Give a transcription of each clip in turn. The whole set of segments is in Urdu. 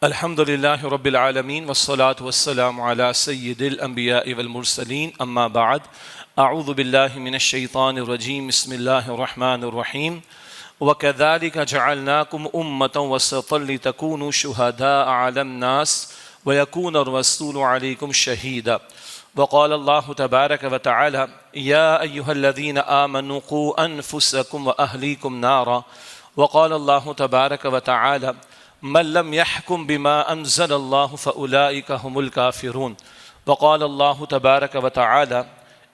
الحمد لله رب العالمين والصلاة والسلام على سيد الأنبياء والمرسلين أما بعد أعوذ بالله من الشيطان الرجيم بسم الله الرحمن الرحيم وكذلك جعلناكم أمة وسطا لتكونوا شهداء على الناس ويكون الرسول عليكم شهيدا وقال الله تبارك وتعالى يا أيها الذين آمنوا قوا أنفسكم وأهليكم نارا وقال الله تبارك وتعالى من لم يحكم بما أنزل الله فأولئك هم الكافرون وقال الله تبارك وتعالى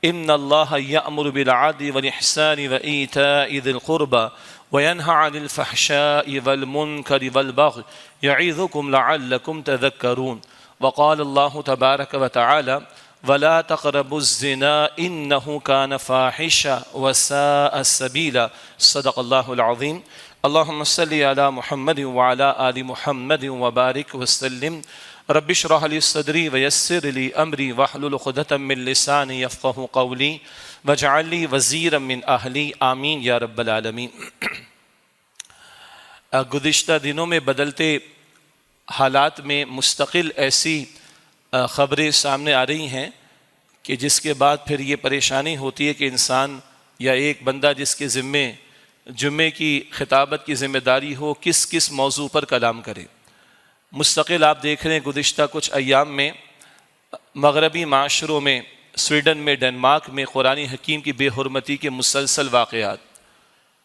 إن الله يأمر بالعدل والإحسان وإيتاء ذي القربى وينهى عن الفحشاء والمنكر والبغي يعظكم لعلكم تذكرون وقال الله تبارك وتعالى ولا تقربوا الزنا إنه كان فاحشا وساء سبيلا صدق الله العظيم اللهم صل على محمد وعلى آل محمد وبارك وسلم رب اشرح لي صدري ويسر لي أمري واحلل عقدة من لساني يفقهوا قولي واجعل لي وزيرا من أهلي آمین یا رب العالمین۔ گزشتہ دنوں میں بدلتے حالات میں مستقل ایسی خبریں سامنے آ رہی ہیں کہ جس کے بعد پھر یہ پریشانی ہوتی ہے کہ انسان یا ایک بندہ جس کے ذمے جمعے کی خطابت کی ذمہ داری ہو کس موضوع پر کلام کرے۔ مستقل آپ دیکھ رہے ہیں گزشتہ کچھ ایام میں مغربی معاشروں میں، سویڈن میں، ڈنمارک میں قرآن حکیم کی بے حرمتی کے مسلسل واقعات،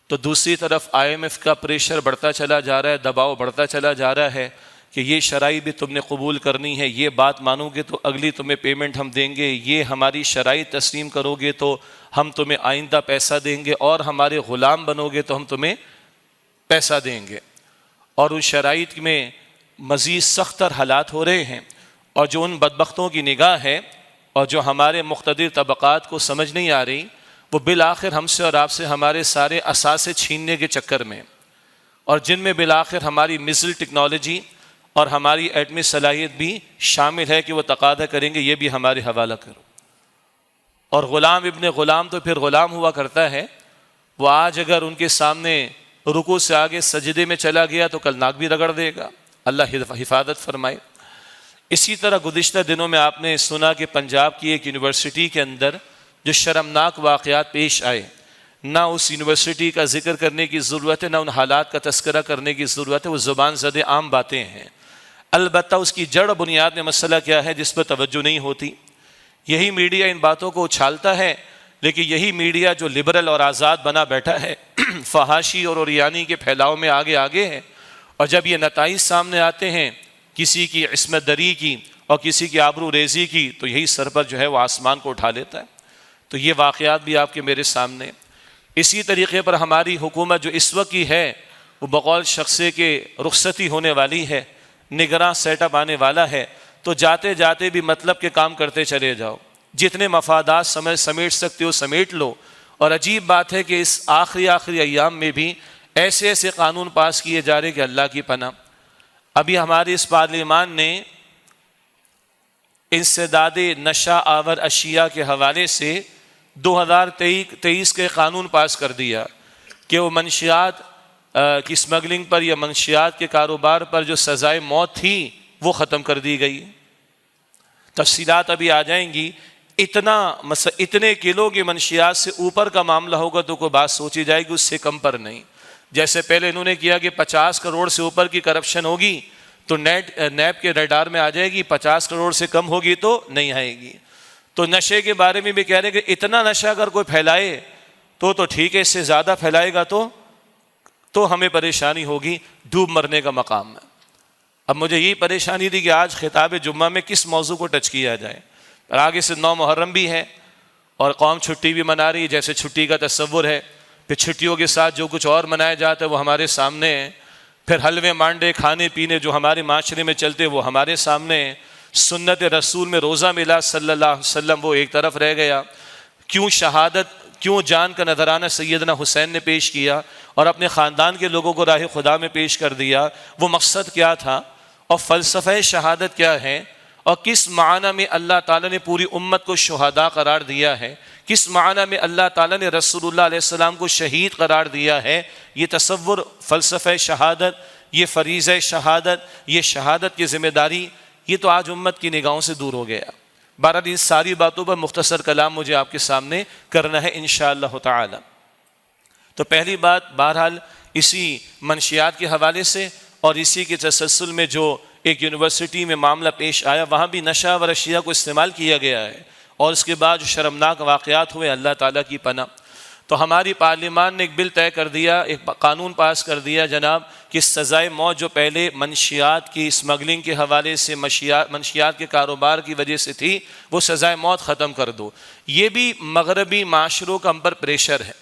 تو دوسری طرف IMF کا پریشر بڑھتا چلا جا رہا ہے، دباؤ بڑھتا چلا جا رہا ہے کہ یہ شرائط بھی تم نے قبول کرنی ہے، یہ بات مانو گے تو اگلی تمہیں پیمنٹ ہم دیں گے، یہ ہماری شرائط تسلیم کرو گے تو ہم تمہیں آئندہ پیسہ دیں گے، اور ہمارے غلام بنو گے تو ہم تمہیں پیسہ دیں گے۔ اور اس شرائط میں مزید سخت تر حالات ہو رہے ہیں، اور جو ان بدبختوں کی نگاہ ہے اور جو ہمارے مقتدر طبقات کو سمجھ نہیں آ رہی، وہ بالآخر ہم سے اور آپ سے ہمارے سارے اثاثے چھیننے کے چکر میں، اور جن میں بالآخر ہماری میزائل ٹیکنالوجی اور ہماری ایٹمی صلاحیت بھی شامل ہے کہ وہ تقاضا کریں گے یہ بھی ہمارے حوالہ کرو۔ اور غلام ابن غلام تو پھر غلام ہوا کرتا ہے، وہ آج اگر ان کے سامنے رکوع سے آگے سجدے میں چلا گیا تو کل ناک بھی رگڑ دے گا، اللہ حفاظت فرمائے۔ اسی طرح گزشتہ دنوں میں آپ نے سنا کہ پنجاب کی ایک یونیورسٹی کے اندر جو شرمناک واقعات پیش آئے، نہ اس یونیورسٹی کا ذکر کرنے کی ضرورت ہے، نہ ان حالات کا تذکرہ کرنے کی ضرورت ہے، وہ زبان زدہ عام باتیں ہیں۔ البتہ اس کی جڑ بنیاد میں مسئلہ کیا ہے جس پر توجہ نہیں ہوتی۔ یہی میڈیا ان باتوں کو اچھالتا ہے، لیکن یہی میڈیا جو لبرل اور آزاد بنا بیٹھا ہے فحاشی اور عریانی کے پھیلاؤ میں آگے ہے، اور جب یہ نتائج سامنے آتے ہیں کسی کی عصمت دری کی اور کسی کی آبرو ریزی کی، تو یہی سر پر جو ہے وہ آسمان کو اٹھا لیتا ہے۔ تو یہ واقعات بھی آپ کے میرے سامنے۔ اسی طریقے پر ہماری حکومت جو اس وقت کی ہے وہ بقول شخصے کے رخصتی ہونے والی ہے، نگراں سیٹ اپ آنے والا ہے، تو جاتے جاتے بھی مطلب کے کام کرتے چلے جاؤ، جتنے مفادات سمیٹ سکتے ہو سمیٹ لو۔ اور عجیب بات ہے کہ اس آخری ایام میں بھی ایسے قانون پاس کیے جا رہے کہ اللہ کی پناہ۔ ابھی ہمارے اس پارلیمان نے انسداد نشہ آور اشیاء کے حوالے سے 2023 کے قانون پاس کر دیا کہ وہ منشیات کی اسمگلنگ پر یا منشیات کے کاروبار پر جو سزائے موت تھی وہ ختم کر دی گئی۔ تفصیلات ابھی آ جائیں گی۔ اتنے کلو کی منشیات سے اوپر کا معاملہ ہوگا تو کوئی بات سوچی جائے گی، اس سے کم پر نہیں۔ جیسے پہلے انہوں نے کیا کہ 50 کروڑ سے اوپر کی کرپشن ہوگی تو نیب کے ریڈار میں آ جائے گی، 50 کروڑ سے کم ہوگی تو نہیں آئے گی۔ تو نشے کے بارے میں بھی کہہ رہے ہیں کہ اتنا نشہ اگر کوئی پھیلائے تو ٹھیک ہے، اس سے زیادہ پھیلائے گا تو ہمیں پریشانی ہوگی، ڈوب مرنے کا مقام ہے۔ اب مجھے یہی پریشانی تھی کہ آج خطاب جمعہ میں کس موضوع کو ٹچ کیا جائے۔ آگے سے 9 محرم بھی ہے اور قوم چھٹی بھی منا رہی ہے، جیسے چھٹی کا تصور ہے، پھر چھٹیوں کے ساتھ جو کچھ اور منایا جاتا ہے وہ ہمارے سامنے ہے، پھر حلوے مانڈے کھانے پینے جو ہمارے معاشرے میں چلتے وہ ہمارے سامنے ہے، سنت رسول میں روزہ ملا صلی اللہ علیہ وسلم وہ ایک طرف رہ گیا، کیوں جان کا نذرانہ سیدنا حسین نے پیش کیا اور اپنے خاندان کے لوگوں کو راہ خدا میں پیش کر دیا، وہ مقصد کیا تھا اور فلسفہ شہادت کیا ہے، اور کس معنی میں اللہ تعالیٰ نے پوری امت کو شہداء قرار دیا ہے، کس معنی میں اللہ تعالیٰ نے رسول اللہ علیہ السلام کو شہید قرار دیا ہے۔ یہ تصور فلسفہ شہادت یہ فریضہ شہادت، یہ شہادت کی ذمہ داری، یہ تو آج امت کی نگاہوں سے دور ہو گیا۔ بہرحال ان ساری باتوں پر مختصر کلام مجھے آپ کے سامنے کرنا ہے انشاءاللہ تعالی۔ تو پہلی بات بہرحال اسی منشیات کے حوالے سے اور اسی کے تسلسل میں جو ایک یونیورسٹی میں معاملہ پیش آیا، وہاں بھی نشہ و اشیاء کو استعمال کیا گیا ہے، اور اس کے بعد جو شرمناک واقعات ہوئے، اللہ تعالیٰ کی پناہ۔ تو ہماری پارلیمان نے ایک بل طے کر دیا، ایک قانون پاس کر دیا جناب، کہ سزائے موت جو پہلے منشیات کی اسمگلنگ کے حوالے سے، منشیات کے کاروبار کی وجہ سے تھی، وہ سزائے موت ختم کر دو۔ یہ بھی مغربی معاشروں کا ہم پر پریشر ہے،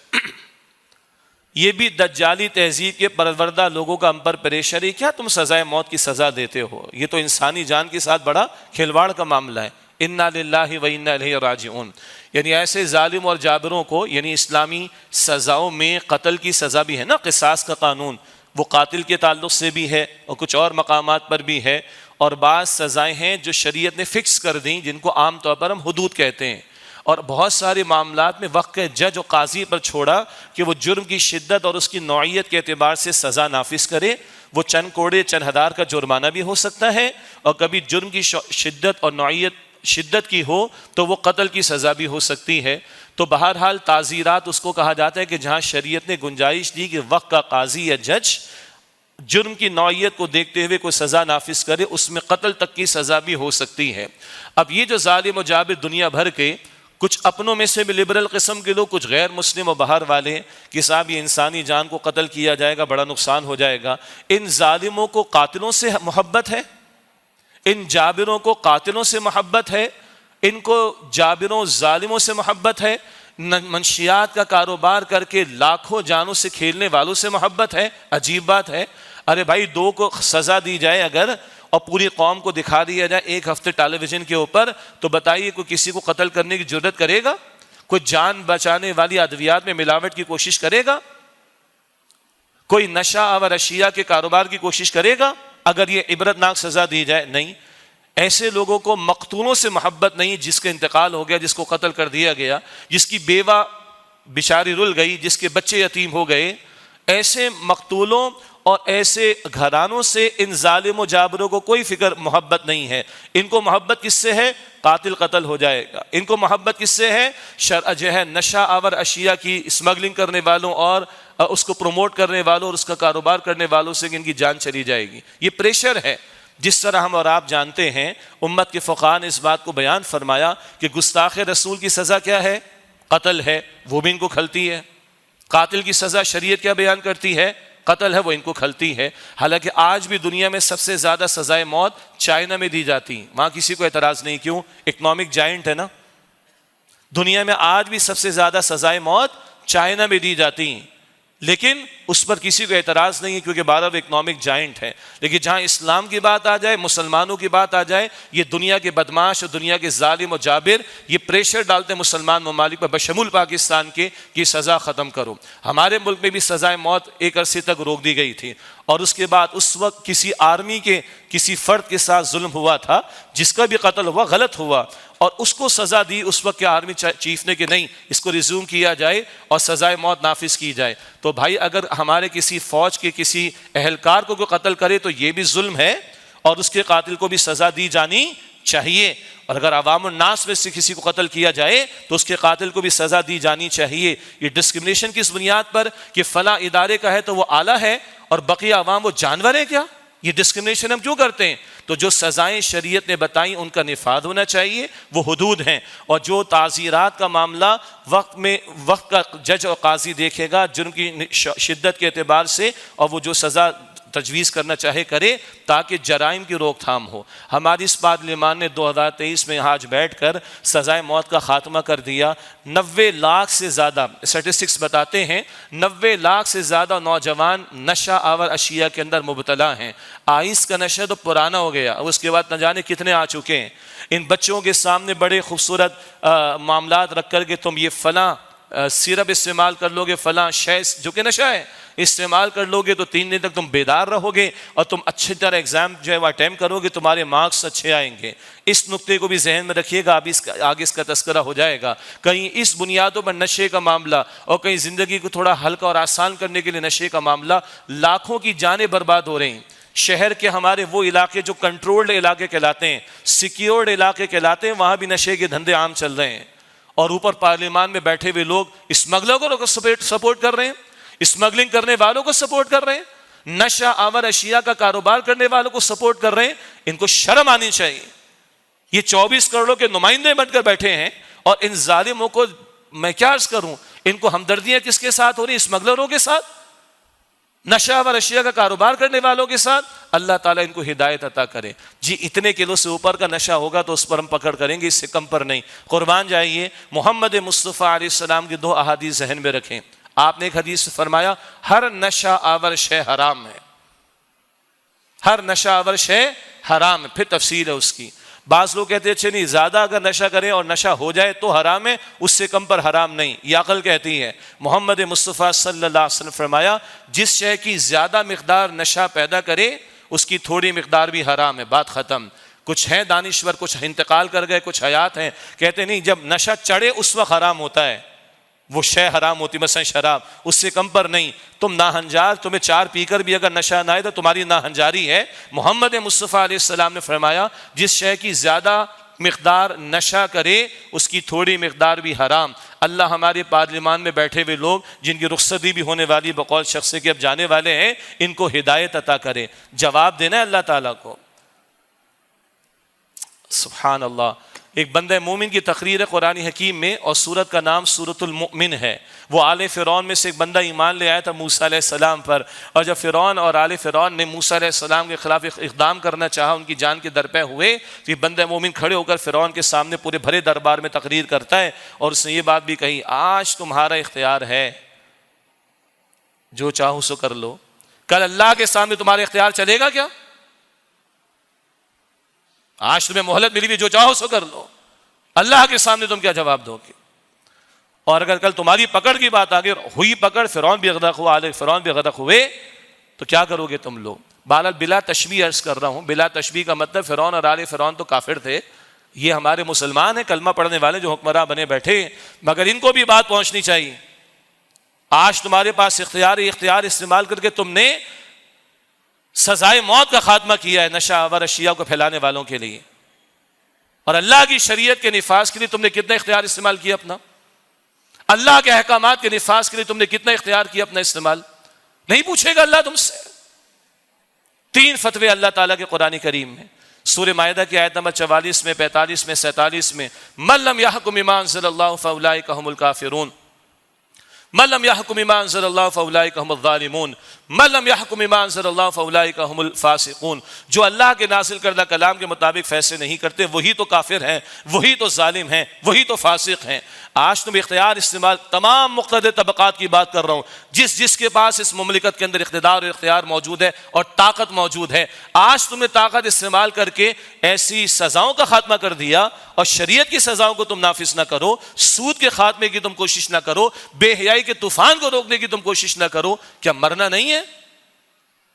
یہ بھی دجالی تہذیب کے پروردہ لوگوں کا ہم پر پریشر ہے، کیا تم سزائے موت کی سزا دیتے ہو؟ یہ تو انسانی جان کے ساتھ بڑا کھلواڑ کا معاملہ ہے۔ انا للہ و انا الیہ راجعون، یعنی ایسے ظالم اور جابروں کو، یعنی اسلامی سزاؤں میں قتل کی سزا بھی ہے نا، قصاص کا قانون، وہ قاتل کے تعلق سے بھی ہے اور کچھ اور مقامات پر بھی ہے، اور بعض سزائیں ہیں جو شریعت نے فکس کر دیں، جن کو عام طور پر ہم حدود کہتے ہیں، اور بہت سارے معاملات میں وقت کے جج اور قاضی پر چھوڑا کہ وہ جرم کی شدت اور اس کی نوعیت کے اعتبار سے سزا نافذ کرے۔ وہ چند کوڑے چند ہزار کا جرمانہ بھی ہو سکتا ہے، اور کبھی جرم کی شدت اور نوعیت شدت کی ہو تو وہ قتل کی سزا بھی ہو سکتی ہے۔ تو بہرحال تعزیرات اس کو کہا جاتا ہے کہ جہاں شریعت نے گنجائش دی کہ وقت کا قاضی یا جج جرم کی نوعیت کو دیکھتے ہوئے کوئی سزا نافذ کرے، اس میں قتل تک کی سزا بھی ہو سکتی ہے۔ اب یہ جو ظالم و جابر دنیا بھر کے، کچھ اپنوں میں سے بھی لبرل قسم کے لوگ، کچھ غیر مسلم و باہر والے، کہ صاحب یہ انسانی جان کو قتل کیا جائے گا، بڑا نقصان ہو جائے گا، ان ظالموں کو قاتلوں سے محبت ہے، ان جابروں کو قاتلوں سے محبت ہے، ان کو جابروں ظالموں سے محبت ہے، منشیات کا کاروبار کر کے لاکھوں جانوں سے کھیلنے والوں سے محبت ہے۔ عجیب بات ہے، ارے بھائی دو کو سزا دی جائے اگر، اور پوری قوم کو دکھا دیا جائے ایک ہفتے ٹیلی ویژن کے اوپر، تو بتائیے کوئی کسی کو قتل کرنے کی جرات کرے گا؟ کوئی جان بچانے والی ادویات میں ملاوٹ کی کوشش کرے گا؟ کوئی نشہ اور اشیاء کے کاروبار کی کوشش کرے گا اگر یہ عبرتناک سزا دی جائے؟ نہیں۔ ایسے لوگوں کو مقتولوں سے محبت نہیں، جس کا انتقال ہو گیا، جس کو قتل کر دیا گیا، جس کی بیوہ بیچاری رل گئی، جس کے بچے یتیم ہو گئے، ایسے مقتولوں اور ایسے گھرانوں سے ان ظالم و جابروں کو کوئی فکر محبت نہیں ہے۔ ان کو محبت کس سے ہے؟ قاتل قتل ہو جائے گا۔ ان کو محبت کس سے ہے؟ جو ہے نشہ آور اشیاء کی اسمگلنگ کرنے والوں اور اس کو پروموٹ کرنے والوں اور اس کا کاروبار کرنے والوں سے ان کی جان چلی جائے گی۔ یہ پریشر ہے۔ جس طرح ہم اور آپ جانتے ہیں، امت کے فقہاء نے اس بات کو بیان فرمایا کہ گستاخ رسول کی سزا کیا ہے؟ قتل ہے، وہ بھی ان کو کھلتی ہے۔ قاتل کی سزا شریعت کیا بیان کرتی ہے؟ قتل ہے، وہ ان کو کھلتی ہے۔ حالانکہ آج بھی دنیا میں سب سے زیادہ سزائے موت چائنا میں دی جاتی ہیں، وہاں کسی کو اعتراض نہیں۔ کیوں؟ اکنامک جائنٹ ہے نا۔ دنیا میں آج بھی سب سے زیادہ سزائے موت چائنا میں دی جاتی ہیں، لیکن اس پر کسی کو اعتراض نہیں ہے، کیونکہ بارہ اکنامک جائنٹ ہے۔ لیکن جہاں اسلام کی بات آ جائے، مسلمانوں کی بات آ جائے، یہ دنیا کے بدماش اور دنیا کے ظالم و جابر یہ پریشر ڈالتے ہیں مسلمان ممالک پر، بشمول پاکستان کے، کہ سزا ختم کرو۔ ہمارے ملک میں بھی سزائے موت ایک عرصے تک روک دی گئی تھی، اور اس کے بعد اس وقت کسی آرمی کے کسی فرد کے ساتھ ظلم ہوا تھا، جس کا بھی قتل ہوا، غلط ہوا، اور اس کو سزا دی اس وقت کے آرمی چیف نے کہ نہیں، اس کو ریزیوم کیا جائے اور سزائے موت نافذ کی جائے۔ تو بھائی اگر ہمارے کسی فوج کے کسی اہلکار کو کوئی قتل کرے تو یہ بھی ظلم ہے، اور اس کے قاتل کو بھی سزا دی جانی چاہیے۔ اور اگر عوام الناس میں سے کسی کو قتل کیا جائے تو اس کے قاتل کو بھی سزا دی جانی چاہیے۔ یہ ڈسکرمنیشن کس بنیاد پر کہ فلاں ادارے کا ہے تو وہ اعلیٰ ہے اور بقیہ عوام وہ جانور ہیں کیا؟ یہ ڈسکرمنیشن ہم کیوں کرتے ہیں؟ تو جو سزائیں شریعت نے بتائیں ان کا نفاذ ہونا چاہیے، وہ حدود ہیں، اور جو تعزیرات کا معاملہ وقت کا جج اور قاضی دیکھے گا جرم کی شدت کے اعتبار سے، اور وہ جو سزا تجویز کرنا چاہے کرے، تاکہ جرائم کی روک تھام ہو۔ ہماری اس پارلیمان نے 2023 میں آج بیٹھ کر سزائے موت کا خاتمہ کر دیا۔ 90 لاکھ سے زیادہ اسٹیٹسٹکس بتاتے ہیں، 90 لاکھ سے زیادہ نوجوان نشہ آور اشیاء کے اندر مبتلا ہیں۔ آئس کا نشہ تو پرانا ہو گیا، اس کے بعد نہ جانے کتنے آ چکے ہیں۔ ان بچوں کے سامنے بڑے خوبصورت معاملات رکھ کر کے تم یہ فلاں سیرپ استعمال کر لو گے، فلاں شے جو کہ نشہ ہے استعمال کر لو گے تو 3 دن تک تم بیدار رہو گے اور تم اچھی طرح ایگزام جو ہے وہ اٹیمپٹ کرو گے، تمہارے مارکس اچھے آئیں گے۔ اس نقطے کو بھی ذہن میں رکھیے گا، ابھی آگے اس کا تذکرہ ہو جائے گا۔ کہیں اس بنیادوں پر نشے کا معاملہ اور کہیں زندگی کو تھوڑا ہلکا اور آسان کرنے کے لیے نشے کا معاملہ، لاکھوں کی جانیں برباد ہو رہی ہیں۔ شہر کے ہمارے وہ علاقے جو کنٹرولڈ علاقے کہلاتے ہیں، سیکیورڈ علاقے کہلاتے ہیں، وہاں بھی نشے کے دھندے عام چل رہے ہیں، اور اوپر پارلیمان میں بیٹھے ہوئے لوگ اسمگلروں کو سپورٹ کر رہے ہیں، اسمگلنگ کرنے والوں کو سپورٹ کر رہے ہیں، نشہ آور اشیاء کا کاروبار کرنے والوں کو سپورٹ کر رہے ہیں۔ ان کو شرم آنی چاہیے۔ یہ 24 کروڑوں کے نمائندے بن کر بیٹھے ہیں، اور ان ظالموں کو میں کیا عرض کروں، ان کو ہمدردیاں کس کے ساتھ ہو رہی؟ اسمگلروں کے ساتھ، نشہ آور اشیاء کا کاروبار کرنے والوں کے ساتھ۔ اللہ تعالیٰ ان کو ہدایت عطا کرے۔ جی اتنے کلو سے اوپر کا نشہ ہوگا تو اس پر ہم پکڑ کریں گے، اس سے کم پر نہیں۔ قربان جائیے، محمد مصطفیٰ علیہ السلام کی 2 احادیث ذہن میں رکھیں۔ آپ نے ایک حدیث سے فرمایا ہر نشہ آور شے حرام ہے، ہر نشہ آور شے حرام ہے۔ پھر تفصیل ہے اس کی۔ بعض لوگ کہتے ہیں اچھا نہیں، زیادہ اگر نشہ کریں اور نشہ ہو جائے تو حرام ہے، اس سے کم پر حرام نہیں۔ یہ عقل کہتی ہے۔ محمد مصطفیٰ صلی اللہ علیہ وسلم فرمایا جس شے کی زیادہ مقدار نشہ پیدا کرے اس کی تھوڑی مقدار بھی حرام ہے، بات ختم۔ کچھ ہیں دانشور، کچھ انتقال کر گئے، کچھ حیات ہیں، کہتے نہیں جب نشہ چڑھے اس وقت حرام ہوتا ہے، وہ شے حرام ہوتی، مثلا شراب، اس سے کم پر نہیں۔ تم ناہنجار، تمہیں 4 پی کر بھی اگر نشہ نہ آئے تو تمہاری ناہنجاری ہے۔ محمد مصطفیٰ علیہ السلام نے فرمایا جس شے کی زیادہ مقدار نشہ کرے اس کی تھوڑی مقدار بھی حرام۔ اللہ ہمارے پارلیمان میں بیٹھے ہوئے لوگ جن کی رخصتی بھی ہونے والی بقول شخص کے اب جانے والے ہیں، ان کو ہدایت عطا کرے۔ جواب دینا ہے اللہ تعالیٰ کو۔ سبحان اللہ۔ ایک بندہ مومن کی تقریر ہے قرآن حکیم میں، اور سورت کا نام سورۃ المؤمن ہے۔ وہ آل فرعون میں سے ایک بندہ ایمان لے آیا تھا موسیٰ علیہ السلام پر، اور جب فرعون اور آل فرعون نے موسیٰ علیہ السلام کے خلاف اقدام کرنا چاہا، ان کی جان کے درپے ہوئے، تو یہ بندہ مومن کھڑے ہو کر فرعون کے سامنے پورے بھرے دربار میں تقریر کرتا ہے، اور اس نے یہ بات بھی کہی آج تمہارا اختیار ہے، جو چاہو سو کر لو۔ کل اللہ کے سامنے تمہارا اختیار چلے گا کیا؟ آج تمہیں مہلت ملی بھی، جو چاہو سو کر لو، اللہ کے سامنے تم کیا جواب دو گے؟ اور اگر کل تمہاری پکڑ کی بات آگے ہوئی، پکڑ، فرعون بھی غرق ہوا، آل فرعون بھی غرق ہوئے، تو کیا کرو گے تم لوگ؟ بہرحال بلا تشبیہ عرض کر رہا ہوں، بلا تشبیہ کا مطلب فرعون اور آل فرعون تو کافر تھے، یہ ہمارے مسلمان ہیں، کلمہ پڑھنے والے جو حکمراں بنے بیٹھے، مگر ان کو بھی بات پہنچنی چاہیے۔ آج تمہارے پاس اختیار استعمال کر کے تم نے سزائے موت کا خاتمہ کیا ہے نشہ آور اشیاء کو پھیلانے والوں کے لیے، اور اللہ کی شریعت کے نفاذ کے لیے تم نے کتنا اختیار استعمال کیا اپنا؟ اللہ کے احکامات کے نفاذ کے لیے تم نے کتنا اختیار کیا اپنا استعمال؟ نہیں پوچھے گا اللہ تم سے۔ 3 فتوے اللہ تعالیٰ کے قرآن کریم میں، سورہ مائدہ کی آیت نمبر 44 میں، 45 میں، 47 میں، من لم يحكم بما انزل الله فاولئک هم الکافرون، من لم يحكم بما انزل الله فاولئک هم الظالمون، من لم يحكم بما انزل الله فاولئک هم الفاسقون۔ جو اللہ کے نازل کردہ کلام کے مطابق فیصلے نہیں کرتے وہی تو کافر ہیں، وہی تو ظالم ہیں، وہی تو فاسق ہیں۔ آج تم اختیار استعمال، تمام مقتدر طبقات کی بات کر رہا ہوں، جس کے پاس اس مملکت کے اندر اقتدار اور اختیار موجود ہے اور طاقت موجود ہے، آج تم نے طاقت استعمال کر کے ایسی سزاؤں کا خاتمہ کر دیا، اور شریعت کی سزاؤں کو تم نافذ نہ کرو، سود کے خاتمے کی تم کوشش نہ کرو، بے حیائی کے طوفان کو روکنے کی تم کوشش نہ کرو، کیا مرنا نہیں ہے؟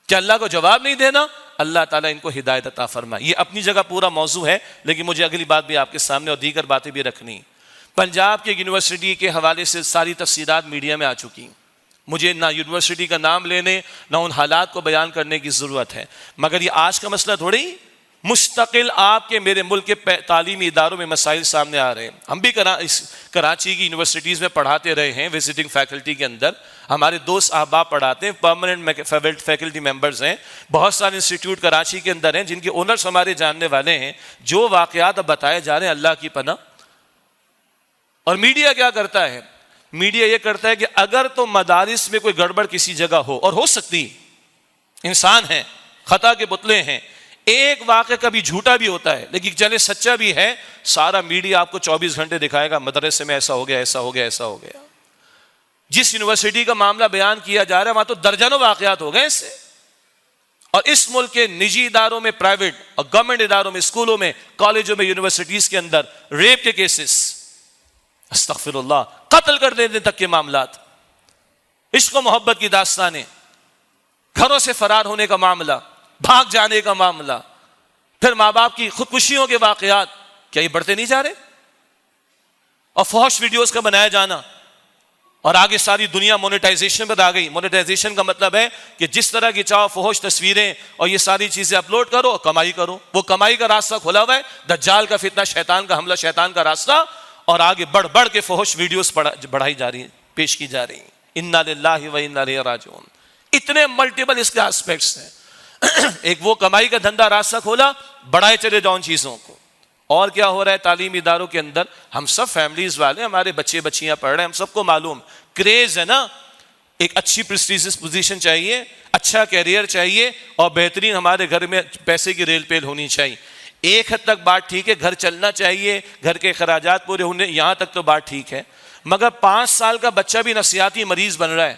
کیا اللہ کو جواب نہیں دینا؟ اللہ تعالیٰ ان کو ہدایت عطا فرمائے۔ یہ اپنی جگہ پورا موضوع ہے، لیکن مجھے اگلی بات بھی آپ کے سامنے اور دیگر باتیں بھی رکھنی۔ پنجاب کے یونیورسٹی کے حوالے سے ساری تفصیلات میڈیا میں آ چکی، مجھے نہ یونیورسٹی کا نام لینے نہ ان حالات کو بیان کرنے کی ضرورت ہے، مگر یہ آج کا مسئلہ تھوڑی، مستقل آپ کے میرے ملک کے تعلیمی اداروں میں مسائل سامنے آ رہے ہیں۔ ہم بھی کراچی کی یونیورسٹیز میں پڑھاتے رہے ہیں، وزٹنگ فیکلٹی کے اندر ہمارے دوست احباب پڑھاتے ہیں، پرماننٹ فیکلٹی ممبرز ہیں، بہت سارے انسٹیٹیوٹ کراچی کے اندر ہیں جن کے اونرز ہمارے جاننے والے ہیں۔ جو واقعات اب بتائے جا رہے ہیں اللہ کی پناہ، اور میڈیا کیا کرتا ہے؟ میڈیا یہ کرتا ہے کہ اگر تو مدارس میں کوئی گڑبڑ کسی جگہ ہو، اور ہو سکتی، انسان ہیں، خطا کے پتلے ہیں، ایک واقعہ کبھی جھوٹا بھی ہوتا ہے لیکن چلے سچا بھی ہے، سارا میڈیا آپ کو 24 گھنٹے دکھائے گا مدرسے میں ایسا ہو گیا، ایسا ہو گیا، ایسا ہو گیا۔ جس یونیورسٹی کا معاملہ بیان کیا جا رہا ہے وہاں تو درجنوں واقعات ہو گئے اس سے، اور اس ملک کے نجی اداروں میں، پرائیویٹ اور گورنمنٹ اداروں میں، اسکولوں میں، کالجوں میں، یونیورسٹیز کے اندر ریپ کے کیسز، استغفر اللہ، قتل کر دینے تک کے معاملات، عشق و محبت کی داستانیں، گھروں سے فرار ہونے کا معاملہ، بھاگ جانے کا معاملہ، پھر ماں باپ کی خودکشیوں کے واقعات، کیا یہ بڑھتے نہیں جا رہے؟ اور فحش ویڈیوز کا بنایا جانا، اور آگے ساری دنیا مونیٹائزیشن پر آ گئی۔ مونیٹائزیشن کا مطلب ہے کہ جس طرح کی چاہو فحش تصویریں اور یہ ساری چیزیں اپلوڈ کرو اور کمائی کرو۔ وہ کمائی کا راستہ کھلا ہوا ہے، دجال کا فتنہ، شیطان کا حملہ، شیطان کا راستہ، اور آگے بڑھ بڑھ کے فحش ویڈیوز بڑھائی جا رہی ہیں، پیش کی جا رہی ہیں۔ انا للہ و انا الیہ راجعون۔ اتنے ملٹیپل اس کے آسپیکٹس ہیں۔ ایک وہ کمائی کا دھندا راستہ کھولا، بڑھائے چلے جاؤ ان چیزوں کو۔ اور کیا ہو رہا ہے تعلیمی اداروں کے اندر؟ ہم سب فیملیز والے، ہمارے بچے بچیاں پڑھ رہے ہیں، ہم سب کو معلوم کریز ہے نا، ایک اچھی پریسٹیجیس پوزیشن چاہیے، اچھا کیریئر چاہیے، اور بہترین ہمارے گھر میں پیسے کی ریل پیل ہونی چاہیے۔ ایک حد تک بات ٹھیک ہے، گھر چلنا چاہیے، گھر کے اخراجات پورے ہونے، یہاں تک تو بات ٹھیک ہے، مگر 5 سال کا بچہ بھی نفسیاتی مریض بن رہا ہے۔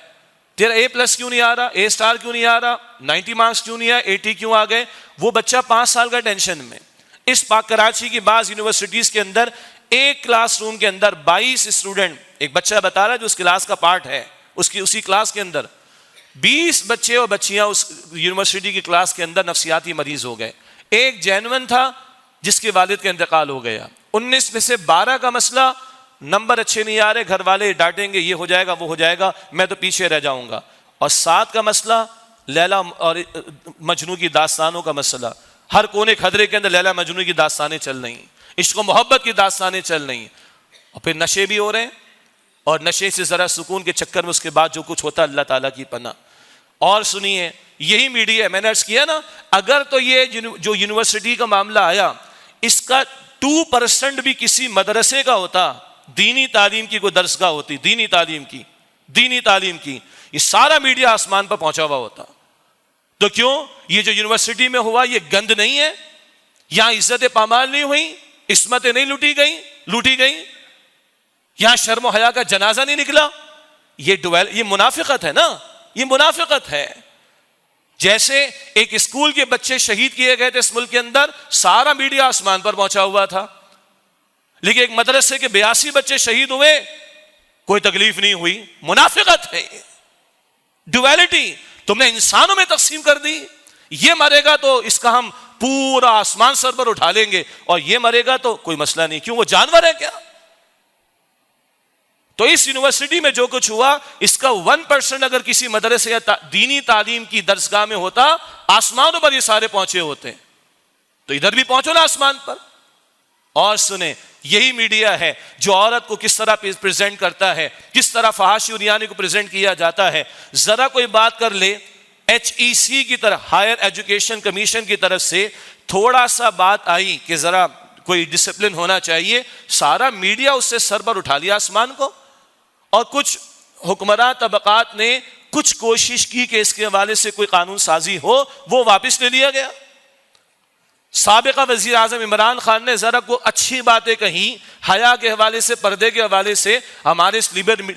تیرا A+ کیوں نہیں آ رہا، A* کیوں نہیں آ رہا، 90 مارکس کیوں نہیں آئے، 80 کیوں آ گئے؟ وہ بچہ 5 سال کا ٹینشن میں۔ اس پاک کراچی کی بعض یونیورسٹیز کے اندر ایک کلاس روم کے اندر 22 اسٹوڈنٹ، ایک بچہ بتا رہا ہے جو اس کلاس کا پارٹ ہے، اسی کلاس کے اندر 20 بچے اور بچیاں اس یونیورسٹی کی کلاس کے اندر نفسیاتی مریض ہو گئے۔ ایک جینون تھا جس کے والد کا انتقال ہو گیا۔ 19 میں سے 12 کا مسئلہ، نمبر اچھے نہیں آ رہے، گھر والے ڈانٹیں گے، یہ ہو جائے گا وہ ہو جائے گا، میں تو پیچھے رہ جاؤں گا۔ اور 7 کا مسئلہ لیلا اور مجنو کی داستانوں کا مسئلہ، ہر کونے خدرے کے اندر لیلا مجنو کی داستانیں چل رہی ہیں، عشق و محبت کی داستانیں چل رہی ہیں، اور پھر نشے بھی ہو رہے ہیں، اور نشے سے ذرا سکون کے چکر میں اس کے بعد جو کچھ ہوتا ہے اللہ تعالیٰ کی پناہ۔ اور سنیے، یہی میڈیا ہے، میں نے عرض کیا نا، اگر تو یہ جو یونیورسٹی کا معاملہ آیا، اس کا 2% بھی کسی مدرسے کا ہوتا، دینی تعلیم کی کوئی درسگاہ ہوتی، دینی تعلیم کی، یہ سارا میڈیا آسمان پر پہنچا ہوا ہوتا۔ تو کیوں یہ جو یونیورسٹی میں ہوا یہ گند نہیں ہے؟ یہاں عزت پامال نہیں ہوئی، عصمتیں نہیں لوٹی گئی، یہاں شرم و حیا کا جنازہ نہیں نکلا؟ یہ منافقت ہے نا، یہ منافقت ہے۔ جیسے ایک اسکول کے بچے شہید کیے گئے تھے اس ملک کے اندر، سارا میڈیا آسمان پر پہنچا ہوا تھا، لیکن ایک مدرسے کے 82 بچے شہید ہوئے، کوئی تکلیف نہیں ہوئی۔ منافقت ہے، ڈویلٹی تم نے انسانوں میں تقسیم کر دی۔ یہ مرے گا تو اس کا ہم پورا آسمان سر پر اٹھا لیں گے، اور یہ مرے گا تو کوئی مسئلہ نہیں، کیوں وہ جانور ہے کیا؟ تو اس یونیورسٹی میں جو کچھ ہوا، اس کا 1% اگر کسی مدرسے یا دینی تعلیم کی درسگاہ میں ہوتا، آسمانوں پر یہ سارے پہنچے ہوتے، تو ادھر بھی پہنچو نا آسمان پر۔ اور سنیں، یہی میڈیا ہے جو عورت کو کس طرح پریزنٹ کرتا ہے، کس طرح فحاشی اور یعنی کو پریزنٹ کیا جاتا ہے۔ ذرا کوئی بات کر لے، HEC کی طرف، ہائر ایجوکیشن کمیشن کی طرف سے تھوڑا سا بات آئی کہ ذرا کوئی ڈسپلن ہونا چاہیے، سارا میڈیا اس سے سر پر اٹھا لیا آسمان کو۔ اور کچھ حکمراں طبقات نے کچھ کوشش کی کہ اس کے حوالے سے کوئی قانون سازی ہو، وہ واپس لے لیا گیا۔ سابقہ وزیر اعظم عمران خان نے ذرا کو اچھی باتیں کہیں حیا کے حوالے سے، پردے کے حوالے سے، ہمارے اس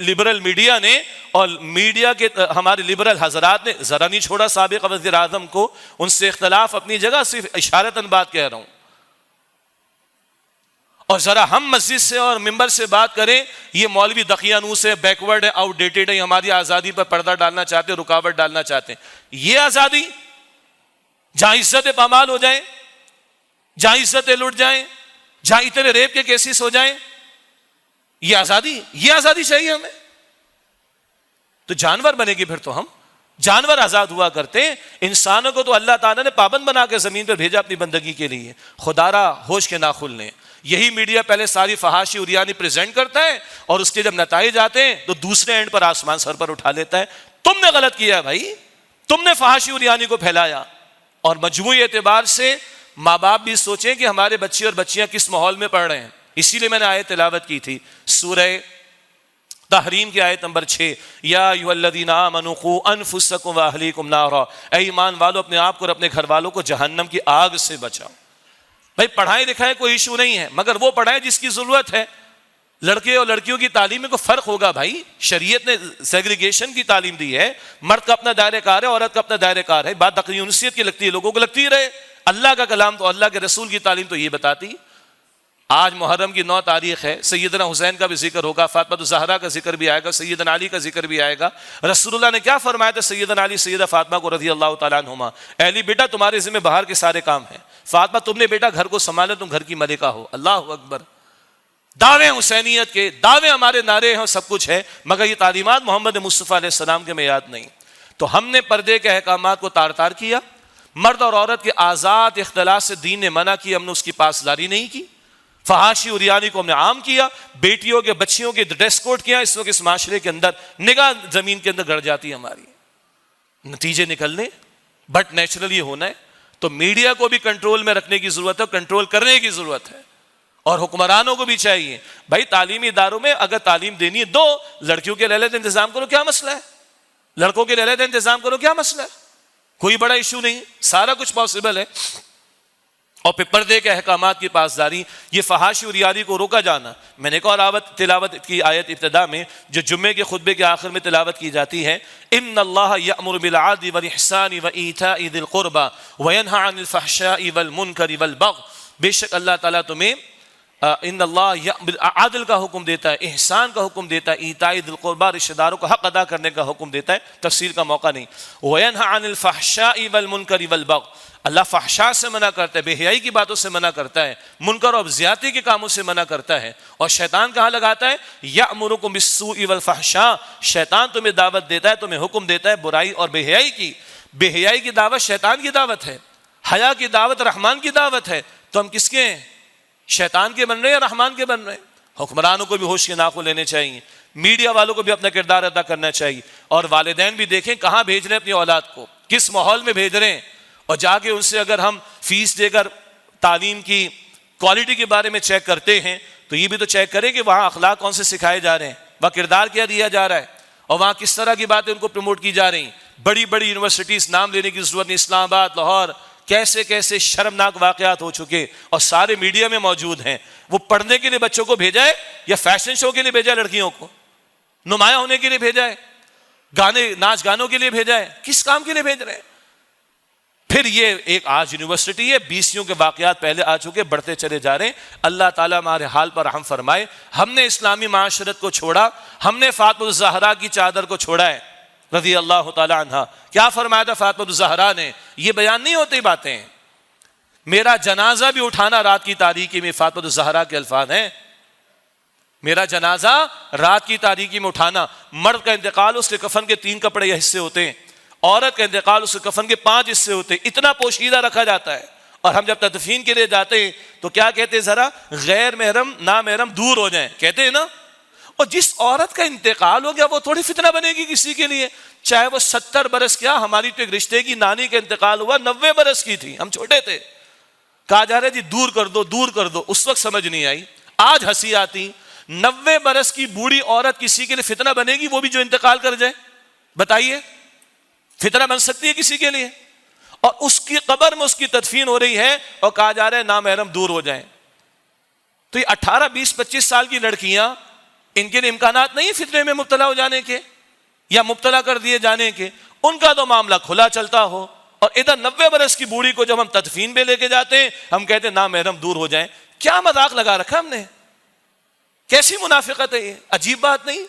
لبرل میڈیا نے اور میڈیا کے ہمارے لبرل حضرات نے ذرا نہیں چھوڑا سابقہ وزیر اعظم کو۔ ان سے اختلاف اپنی جگہ، صرف اشارتاً بات کہہ رہا ہوں۔ اور ذرا ہم مسجد سے اور ممبر سے بات کریں، یہ مولوی دقیانوس ہے، بیکورڈ ہے، آؤٹ ڈیٹڈ ہے، ہماری آزادی پر پردہ ڈالنا چاہتے ہیں، رکاوٹ ڈالنا چاہتے ہیں۔ یہ آزادی جہاں عزت پامال ہو جائیں، جہاں عزتیں لٹ جائیں، جہاں اتنے ریپ کے کیسز ہو جائیں، یہ آزادی چاہیے ہمیں؟ تو جانور بنے گی پھر تو ہم جانور آزاد ہوا کرتے۔ انسانوں کو تو اللہ تعالیٰ نے پابند بنا کے زمین پر بھیجا اپنی بندگی کے لیے، خدارا ہوش کے ناخن لیں۔ یہی میڈیا پہلے ساری فحاشی اور یعنی پریزنٹ کرتا ہے، اور اس کے جب نتائج آتے ہیں تو دوسرے اینڈ پر آسمان سر پر اٹھا لیتا ہے۔ تم نے غلط کیا بھائی، تم نے فحاشی اور یعنی کو پھیلایا۔ اور مجموعی اعتبار سے ماں باپ بھی سوچیں کہ ہمارے بچے اور بچیاں کس ماحول میں پڑھ رہے ہیں۔ اسی لیے میں نے آیت تلاوت کی تھی، سورہ تحریم کی آیت نمبر 6، یا ایھا الذین آمنوا قوا انفسکم واہلیکم نارا، اے ایمان والو اپنے آپ کو اور اپنے گھر والوں کو جہنم کی آگ سے بچاؤ۔ بھائی پڑھائی لکھائی کوئی ایشو نہیں ہے، مگر وہ پڑھائے جس کی ضرورت ہے۔ لڑکے اور لڑکیوں کی تعلیم میں کوئی فرق ہوگا بھائی؟ شریعت نے سیگریگیشن کی تعلیم دی ہے، مرد کا اپنا دائرہ کار ہے، عورت کا اپنا دائرہ کار ہے۔ بات دقیق انسیت کی لگتی ہے، لوگوں کو لگتی رہے، اللہ کا کلام تو، اللہ کے رسول کی تعلیم تو یہ بتاتی۔ آج محرم کی 9 تاریخ ہے، سیدنا حسین کا بھی ذکر ہوگا، فاطمہ الزہرا کا ذکر بھی آئے گا، سیدنا علی کا ذکر بھی آئے گا۔ رسول اللہ نے کیا فرمایا تھا سیدنا علی سیدہ فاطمہ کو رضی اللہ تعالیٰ عنہما، اے علی بیٹا تمہارے ذمہ باہر کے سارے کام ہیں، فاطمہ تم نے بیٹا گھر کو سنبھالا، تم گھر کی ملکہ ہو۔ اللہ اکبر، دعوے حسینیت کے، دعوے ہمارے نعرے ہیں، سب کچھ ہے، مگر یہ تعلیمات محمد مصطفیٰ علیہ السلام کے میں یاد نہیں۔ تو ہم نے پردے کے احکامات کو تار تار کیا، مرد اور عورت کے آزاد اختلاط سے دین نے منع کی، ہم نے اس کی پاسداری نہیں کی، فحاشی اور یعنی کو ہم نے عام کیا، بیٹیوں کے بچیوں کے ڈریس کوڈ کیا۔ اس وقت اس معاشرے کے اندر نگاہ زمین کے اندر گڑ جاتی ہے ہماری، نتیجے نکلنے، بٹ نیچرل یہ ہونا ہے۔ تو میڈیا کو بھی کنٹرول میں رکھنے کی ضرورت ہے، کنٹرول کرنے کی ضرورت ہے، اور حکمرانوں کو بھی چاہیے بھائی تعلیمی اداروں میں اگر تعلیم دینی ہے دو، لڑکیوں کے لیے انتظام کرو، کیا مسئلہ ہے؟ لڑکوں کے لیے انتظام کرو، کیا مسئلہ ہے؟ کوئی بڑا ایشو نہیں، سارا کچھ پاسبل ہے۔ اور پھر پردے کے احکامات کی پاسداری، یہ فحاشی اور یاری کو روکا جانا۔ میں نے ایک اور تلاوت کی آیت ابتدا میں جو جمعے کے خطبے کے آخر میں تلاوت کی جاتی ہے، ان اللہ یأمر بالعدل والاحسان وایتاء ذی القربى وینہی عن الفحشاء والمنکر والبغی، بے شک اللہ تعالیٰ تمہیں ان اللہ عادل کا حکم دیتا ہے، احسان کا حکم دیتا ہے، ایتاء ذی القربى رشتہ داروں کا حق ادا کرنے کا حکم دیتا ہے، تفسیر کا موقع نہیں، وینہی عن الفحشاء والمنکر والبغی، اللہ فحشاء سے منع کرتا ہے، بے حیائی کی باتوں سے منع کرتا ہے، منکر اور زیادتی کے کاموں سے منع کرتا ہے۔ اور شیطان کہاں لگاتا ہے؟ یأمرکم بالسوء والفحشاء، شیطان تمہیں دعوت دیتا ہے، تمہیں حکم دیتا ہے برائی اور بے حیائی کی۔ بے حیائی کی دعوت شیطان کی دعوت ہے، حیا کی دعوت رحمان کی دعوت ہے، تو ہم کس کے ہیں؟ شیطان کے بن رہے ہیں یا رحمان کے بن رہے ہیں؟ حکمرانوں کو بھی ہوش کے ناخن لینے چاہیے، میڈیا والوں کو بھی اپنا کردار ادا کرنا چاہیے، اور والدین بھی دیکھیں کہاں بھیج رہے ہیں اپنی اولاد کو، کس ماحول میں بھیج رہے ہیں، اور جا کے ان سے اگر ہم فیس دے کر تعلیم کی کوالٹی کے بارے میں چیک کرتے ہیں تو یہ بھی تو چیک کریں کہ وہاں اخلاق کون سے سکھائے جا رہے ہیں، وہاں کردار کیا دیا جا رہا ہے، اور وہاں کس طرح کی باتیں ان کو پروموٹ کی جا رہی ہیں۔ بڑی بڑی یونیورسٹیز، نام لینے کی ضرورت نہیں، اسلام آباد، لاہور، کیسے کیسے شرمناک واقعات ہو چکے اور سارے میڈیا میں موجود ہیں۔ وہ پڑھنے کے لیے بچوں کو بھیجا ہے یا فیشن شو کے لیے بھیجا ہے؟ لڑکیوں کو نمایاں ہونے کے لیے بھیجا ہے؟ گانے ناچ گانوں کے لیے بھیجا ہے؟ کس کام کے لیے بھیج رہے ہیں؟ پھر یہ ایک آج یونیورسٹی ہے، 20 کے واقعات پہلے آ چکے، بڑھتے چلے جا رہے ہیں۔ اللہ تعالیٰ ہمارے حال پر رحم فرمائے۔ ہم نے اسلامی معاشرت کو چھوڑا، ہم نے فاطمہ الزہرا کی چادر کو چھوڑا ہے رضی اللہ تعالیٰ عنہ۔ کیا فرمایا تھا فاطمہ الزہرا نے؟ یہ بیان نہیں ہوتی باتیں، میرا جنازہ بھی اٹھانا رات کی تاریکی میں، فاطمہ الزہرا کے الفاظ ہیں، میرا جنازہ رات کی تاریکی میں اٹھانا۔ مرد کا انتقال اس کے کفن کے 3 کپڑے یا حصے ہوتے ہیں، عورت کا انتقال اس کے کفن کے 5 حصے ہوتے ہیں، اتنا پوشیدہ رکھا جاتا ہے۔ اور ہم جب تدفین کے لیے جاتے ہیں تو کیا کہتے ہیں؟ ذرا غیر محرم نامحرم دور ہو جائیں، کہتے ہیں نا۔ اور جس عورت کا انتقال ہو گیا وہ تھوڑی فتنہ بنے گی کسی کے لیے، چاہے وہ 70 برس، کیا ہماری تو ایک رشتے کی نانی کا انتقال ہوا 90 برس کی تھی، ہم چھوٹے تھے، کہا جا رہا ہے جی دور کر دو دور کر دو، اس وقت سمجھ نہیں آئی، آج ہنسی آتی۔ 90 برس کی بوڑھی عورت کسی کے لیے فتنہ بنے گی؟ وہ بھی جو انتقال کر جائے، بتائیے فتنہ بن سکتی ہے کسی کے لیے؟ اور اس کی قبر میں اس کی تدفین ہو رہی ہے اور کہا جا رہا ہے نامحرم دور ہو جائیں۔ تو یہ 18 20 25 سال کی لڑکیاں، ان کے لیے امکانات نہیں فتنے میں مبتلا ہو جانے کے یا مبتلا کر دیے جانے کے، ان کا تو معاملہ کھلا چلتا ہو، اور ادھر 90 برس کی بوڑھی کو جب ہم تدفین پہ لے کے جاتے ہیں ہم کہتے ہیں نامحرم دور ہو جائیں۔ کیا مذاق لگا رکھا ہم نے؟ کیسی منافقت ہے یہ؟ عجیب بات نہیں؟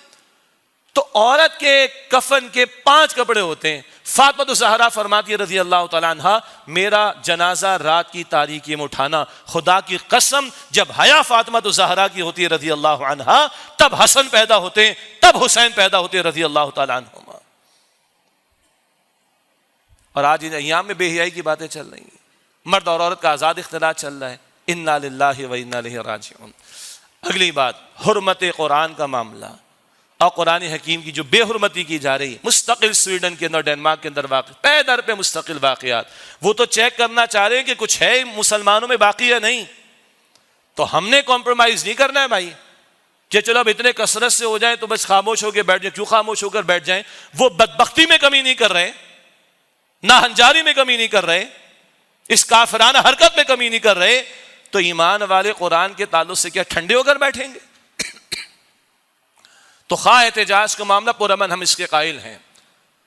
تو عورت کے کفن کے 5 کپڑے ہوتے ہیں۔ فاطمہ الزہرا فرماتی ہے رضی اللہ تعالیٰ عنہ، میرا جنازہ رات کی تاریکی میں اٹھانا، خدا کی قسم جب حیا فاطمہ الزہرا کی ہوتی ہے رضی اللہ عنہ تب حسن پیدا ہوتے ہیں، تب حسین پیدا ہوتے ہیں رضی اللہ تعالیٰ عنہما۔ اور آج ان ایام میں بے حیائی کی باتیں چل رہی ہیں، مرد اور عورت کا آزاد اختلاط چل رہا ہے۔ انا للہ و انا الیہ راجعون۔ اگلی بات، حرمت قرآن کا معاملہ اور قرآن حکیم کی جو بے حرمتی کی جا رہی ہے، مستقل سویڈن کے اندر، ڈنمارک کے اندر واقع، پے در پہ مستقل واقعات، وہ تو چیک کرنا چاہ رہے ہیں کہ کچھ ہے مسلمانوں میں باقی ہے نہیں، تو ہم نے کمپرومائز نہیں کرنا ہے بھائی کہ چلو اب اتنے کثرت سے ہو جائیں تو بس خاموش ہو کے بیٹھ جائیں۔ کیوں خاموش ہو کر بیٹھ جائیں؟ وہ بدبختی میں کمی نہیں کر رہے، نہ ہنجاری میں کمی نہیں کر رہے، اس کافرانہ حرکت میں کمی نہیں کر رہے، تو ایمان والے قرآن کے تعلق سے کیا ٹھنڈے ہو کر بیٹھیں گے؟ تو خواہ احتجاج کا معاملہ پرامن ہم اس کے قائل ہیں،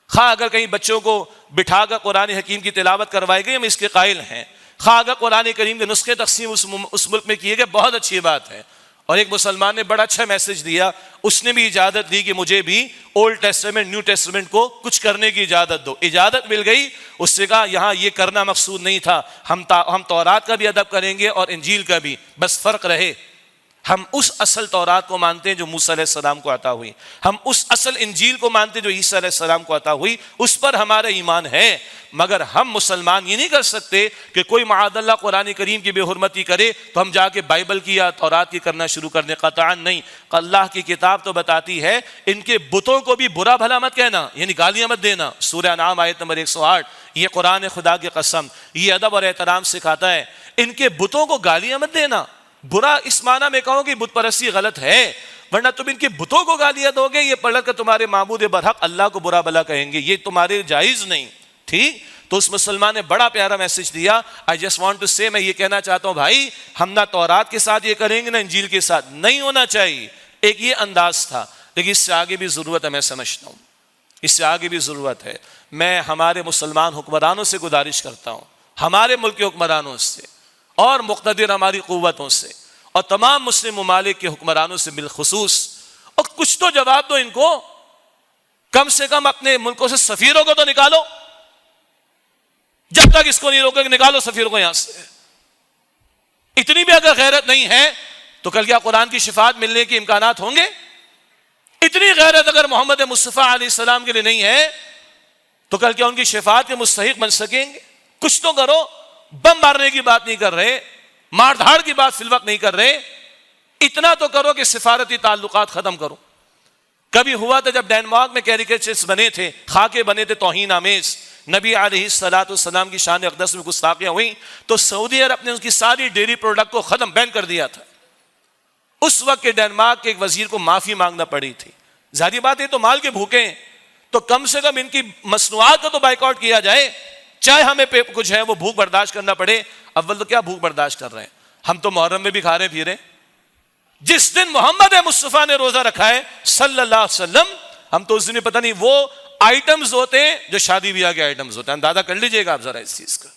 خواہ اگر کہیں بچوں کو بٹھا کر قرآن حکیم کی تلاوت کروائی گئی ہم اس کے قائل ہیں، خواہ اگر قرآن کریم کے نسخے تقسیم اس ملک میں کیے گئے بہت اچھی بات ہے. اور ایک مسلمان نے بڑا اچھا میسج دیا, اس نے بھی اجازت دی کہ مجھے بھی اولڈ ٹیسٹمنٹ نیو ٹیسٹمنٹ کو کچھ کرنے کی اجازت دو. اجازت مل گئی. اس سے کہا یہاں یہ کرنا مقصود نہیں تھا, ہم تورات کا بھی ادب کریں گے اور انجیل کا بھی, بس فرق رہے ہم اس اصل تورات کو مانتے ہیں جو موسیٰ علیہ السلام کو عطا ہوئی, ہم اس اصل انجیل کو مانتے ہیں جو عیسیٰ علیہ السلام کو عطا ہوئی, اس پر ہمارا ایمان ہے. مگر ہم مسلمان یہ نہیں کر سکتے کہ کوئی معاذ اللہ قرآن کریم کی بے حرمتی کرے تو ہم جا کے بائبل کی یا تورات کی کرنا شروع کر دیں. قطعاً نہیں. اللہ کی کتاب تو بتاتی ہے ان کے بتوں کو بھی برا بھلا مت کہنا, یعنی گالیاں مت دینا. سورہ انعام آیت نمبر 108, یہ قرآن خدا کی قسم, یہ ادب اور احترام سکھاتا ہے. ان کے بتوں کو گالیاں مت دینا. برا اس معنی میں کہو کہ بت پرستی غلط ہے, ورنہ تم ان کے بتوں کو گالیاں دو گے, یہ پڑھ کر تمہارے معبود برحق اللہ کو برا بھلا کہیں گے, یہ تمہارے جائز نہیں. ٹھیک. تو اس مسلمان نے بڑا پیارا میسج دیا. I just want to say, میں یہ کہنا چاہتا ہوں بھائی, ہم نہ تورات کے ساتھ یہ کریں گے نہ انجیل کے ساتھ, نہیں ہونا چاہیے. ایک یہ انداز تھا, لیکن اس سے آگے بھی ضرورت ہے. میں سمجھتا ہوں اس سے آگے بھی ضرورت ہے. میں ہمارے مسلمان حکمرانوں سے گزارش کرتا ہوں, ہمارے ملک کے حکمرانوں سے اور مقتدر ہماری قوتوں سے اور تمام مسلم ممالک کے حکمرانوں سے بالخصوص, اور کچھ تو جواب دو ان کو. کم سے کم اپنے ملکوں سے سفیروں کو تو نکالو. جب تک اس کو نہیں روکے نکالو سفیروں کو یہاں سے. اتنی بھی اگر غیرت نہیں ہے تو کل کیا قرآن کی شفاعت ملنے کے امکانات ہوں گے؟ اتنی غیرت اگر محمد مصطفیٰ علیہ السلام کے لیے نہیں ہے تو کل کیا ان کی شفاعت کے مستحق بن سکیں گے؟ کچھ تو کرو. بم مارنے کی بات نہیں کر رہے, مار دھاڑ کی بات فی الوقت نہیں کر رہے, اتنا تو کرو کہ سفارتی تعلقات ختم کرو. کبھی ہوا تھا جب ڈینمارک میں کیریکیچرز بنے تھے, خاکے بنے تھے توہین آمیز, نبی علیہ السلام کی شان اقدس میں گستاخیاں ہوئیں, تو سعودی عرب نے اس کی ساری ڈیری پروڈکٹ کو ختم بین کر دیا تھا. اس وقت کے ڈینمارک کے ایک وزیر کو معافی مانگنا پڑی تھی. ظاہری بات ہے تو مال کے بھوکے ہیں, تو کم سے کم ان کی مصنوعات کو تو بائیکاٹ کیا جائے, چاہے ہمیں کچھ ہے وہ بھوک برداشت کرنا پڑے. اول تو کیا بھوک برداشت کر رہے ہیں, ہم تو محرم میں بھی کھا رہے پی رہے. جس دن محمد مصطفیٰ نے روزہ رکھا ہے صلی اللہ علیہ وسلم, ہم تو اس دن پتہ نہیں وہ آئٹمز ہوتے ہیں جو شادی بیاہ کے آئٹمز ہوتے ہیں. اندازہ کر لیجئے گا آپ ذرا اس چیز کا,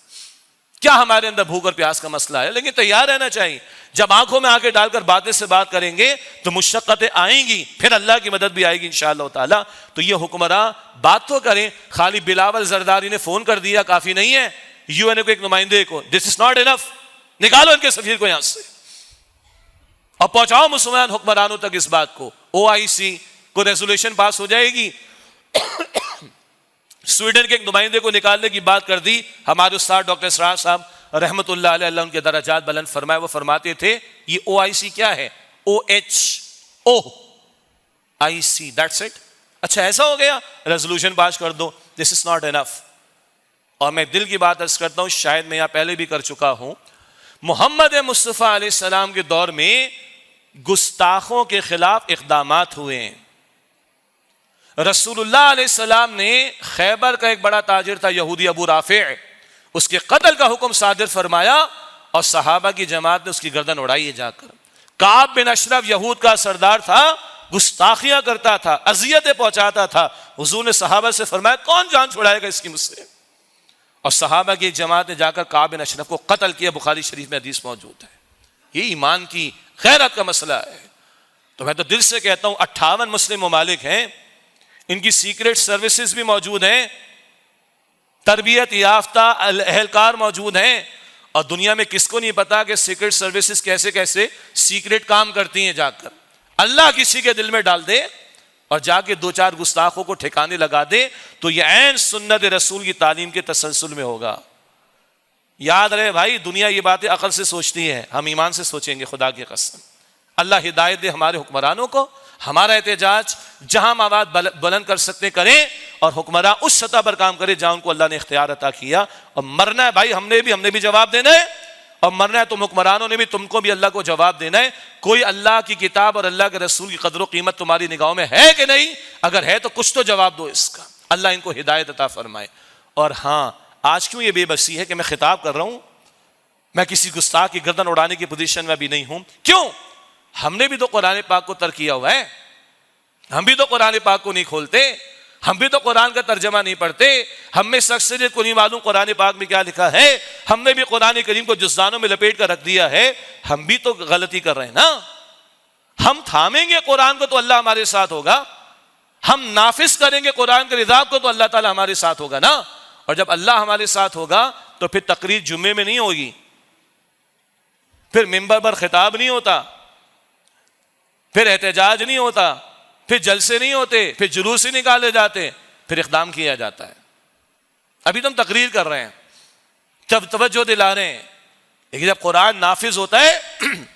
کیا ہمارے اندر بھوک اور پیاس کا مسئلہ ہے. لیکن تیار رہنا چاہیے. جب آنکھوں میں آنکھیں ڈال کر باتیں سے بات کریں گے تو مشقتیں آئیں گی, پھر اللہ کی مدد بھی آئے گی انشاءاللہ تعالی. تو یہ حکمراں بات تو کریں. خالی بلاول زرداری نے فون کر دیا کافی نہیں ہے. یو این اے کو ایک نمائندے کو, دس از ناٹ انف, نکالو ان کے سفیر کو یہاں سے اور پہنچاؤ مسلمان حکمرانوں تک اس بات کو. OIC کو ریزولوشن پاس ہو جائے گی, سویڈن کے ایک نمائندے کو نکالنے کی بات کر دی. ہمارے استاد ڈاکٹر اسرار صاحب رحمت اللہ علیہ, اللہ ان کے درجات بلند فرمائے, وہ فرماتے تھے یہ OIC کیا ہے, OHOIC, that's it. اچھا ایسا ہو گیا, ریزولوشن پاس کر دو, this is not enough. اور میں دل کی بات عرض کرتا ہوں, شاید میں یہاں پہلے بھی کر چکا ہوں, محمد مصطفیٰ علیہ السلام کے دور میں گستاخوں کے خلاف اقدامات ہوئے ہیں. رسول اللہ علیہ السلام نے خیبر کا ایک بڑا تاجر تھا یہودی ابو رافع, اس کے قتل کا حکم صادر فرمایا اور صحابہ کی جماعت نے اس کی گردن اڑائی ہے جا کر. کعب بن اشرف یہود کا سردار تھا, گستاخیاں کرتا تھا, اذیتیں پہنچاتا تھا. حضور نے صحابہ سے فرمایا کون جان چھڑائے گا اس کی مجھ سے, اور صحابہ کی ایک جماعت نے جا کر کعب بن اشرف کو قتل کیا. بخاری شریف میں حدیث موجود ہے. یہ ایمان کی غیرت کا مسئلہ ہے. تو میں تو دل سے کہتا ہوں 58 مسلم ممالک ہیں, ان کی سیکریٹ سروسز بھی موجود ہیں, تربیت یافتہ اہلکار موجود ہیں, اور دنیا میں کس کو نہیں پتا کہ سیکریٹ سروسز کیسے کیسے سیکریٹ کام کرتی ہیں. جا کر اللہ کسی کے دل میں ڈال دے اور جا کے 2-4 گستاخوں کو ٹھکانے لگا دے تو یہ عین سنت رسول کی تعلیم کے تسلسل میں ہوگا. یاد رہے بھائی, دنیا یہ باتیں عقل سے سوچتی ہے, ہم ایمان سے سوچیں گے. خدا کی قسم اللہ ہدایت دے ہمارے حکمرانوں کو. ہمارا احتجاج جہاں ہم آواز بلند کر سکتے کریں, اور حکمراں اس سطح پر کام کرے جہاں ان کو اللہ نے اختیار عطا کیا. اور مرنا ہے بھائی, ہم نے بھی جواب دینا ہے, اور مرنا ہے تم حکمرانوں نے بھی, تم کو بھی اللہ کو جواب دینا ہے. کوئی اللہ کی کتاب اور اللہ کے رسول کی قدر و قیمت تمہاری نگاہوں میں ہے کہ نہیں؟ اگر ہے تو کچھ تو جواب دو اس کا. اللہ ان کو ہدایت عطا فرمائے. اور ہاں, آج کیوں یہ بے بسی ہے کہ میں خطاب کر رہا ہوں, میں کسی گستاخ کی گردن اڑانے کی پوزیشن میں بھی نہیں ہوں. کیوں؟ ہم نے بھی تو قرآن پاک کو ترک کیا ہوا ہے, ہم بھی تو قرآن پاک کو نہیں کھولتے, ہم بھی تو قرآن کا ترجمہ نہیں پڑھتے، ہم میں اکثریت کو نہیں معلوم قرآن پاک میں کیا لکھا ہے، ہم نے بھی قرآن کریم کو جزدانوں میں لپیٹ کر رکھ دیا ہے، ہم بھی تو غلطی کر رہے ہیں نا۔ ہم تھامیں گے قرآن کو تو اللہ ہمارے ساتھ ہوگا، ہم نافذ کریں گے قرآن کے نظام کو تو اللہ تعالیٰ ہمارے ساتھ ہوگا نا۔ اور جب اللہ ہمارے ساتھ ہوگا تو پھر تقریر جمعے میں نہیں ہوگی، پھر ممبر پر خطاب نہیں ہوتا، پھر احتجاج نہیں ہوتا، پھر جلسے نہیں ہوتے، پھر جلوس ہی نکالے جاتے، پھر اقدام کیا جاتا ہے۔ ابھی تو ہم تقریر کر رہے ہیں، جب توجہ دلا رہے ہیں، لیکن جب قرآن نافذ ہوتا ہے،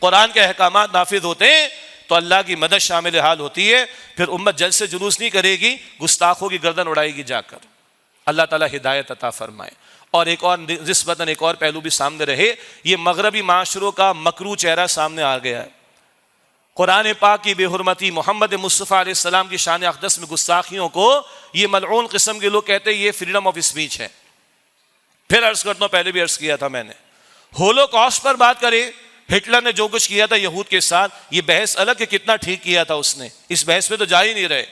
قرآن کے احکامات نافذ ہوتے ہیں تو اللہ کی مدد شامل حال ہوتی ہے، پھر امت جلسے جلوس نہیں کرے گی، گستاخوں کی گردن اڑائے گی جا کر۔ اللہ تعالیٰ ہدایت عطا فرمائے۔ اور ایک اور نسبتاً ایک اور پہلو بھی سامنے رہے، یہ مغربی معاشروں کا مکروہ چہرہ سامنے آ گیا ہے۔ قرآن پاک کی بے حرمتی، محمد مصطفیٰ علیہ السلام کی شان اقدس میں گستاخیوں کو یہ ملعون قسم کے لوگ کہتے ہیں یہ فریڈم آف اسپیچ ہے۔ پھر عرض کرتا ہوں، پہلے بھی عرض کیا تھا میں نے، ہولوکاسٹ پر بات کریں، ہٹلر نے جو کچھ کیا تھا یہود کے ساتھ، یہ بحث الگ کہ کتنا ٹھیک کیا تھا اس نے، اس بحث پہ تو جا ہی نہیں رہے۔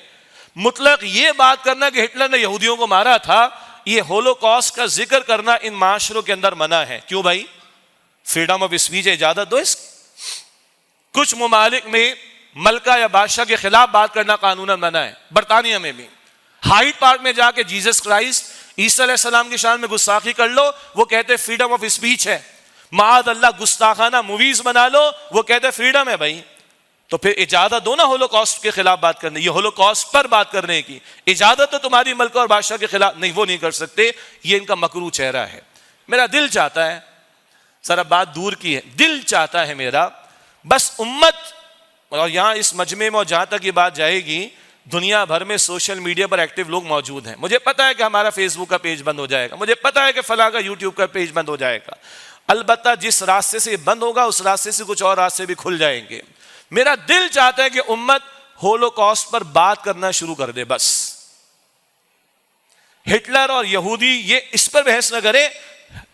مطلق یہ بات کرنا کہ ہٹلر نے یہودیوں کو مارا تھا، یہ ہولوکاسٹ کا ذکر کرنا ان معاشروں کے اندر منع ہے۔ کیوں بھائی؟ فریڈم آف اسپیچ ہے، اجازت دو اس کی۔ کچھ ممالک میں ملکہ یا بادشاہ کے خلاف بات کرنا قانوناً منع ہے، برطانیہ میں بھی۔ ہائیڈ پارک میں جا کے جیسس کرائسٹ، عیسیٰ علیہ السلام کی شان میں گستاخی کر لو، وہ کہتے فریڈم آف اسپیچ ہے۔ معاذ اللہ گستاخانہ موویز بنا لو، وہ کہتے فریڈم ہے۔ بھائی تو پھر اجازت دو نا ہولوکاسٹ کے خلاف بات کرنے، یہ ہولوکاسٹ پر بات کرنے کی اجازت تو تمہاری ملکہ اور بادشاہ کے خلاف نہیں، وہ نہیں کر سکتے۔ یہ ان کا مکروہ چہرہ ہے۔ میرا دل چاہتا ہے، ذرا بات دور کی ہے، دل چاہتا ہے میرا، بس امت، اور یہاں اس مجمع میں اور جہاں تک یہ بات جائے گی، دنیا بھر میں سوشل میڈیا پر ایکٹیو لوگ موجود ہیں۔ مجھے پتا ہے کہ ہمارا فیس بک کا پیج بند ہو جائے گا، مجھے پتا ہے کہ فلاں کا یوٹیوب کا پیج بند ہو جائے گا، البتہ جس راستے سے یہ بند ہوگا اس راستے سے کچھ اور راستے بھی کھل جائیں گے۔ میرا دل چاہتا ہے کہ امت ہولوکاسٹ پر بات کرنا شروع کر دے، بس ہٹلر اور یہودی یہ اس پر بحث نہ کرے،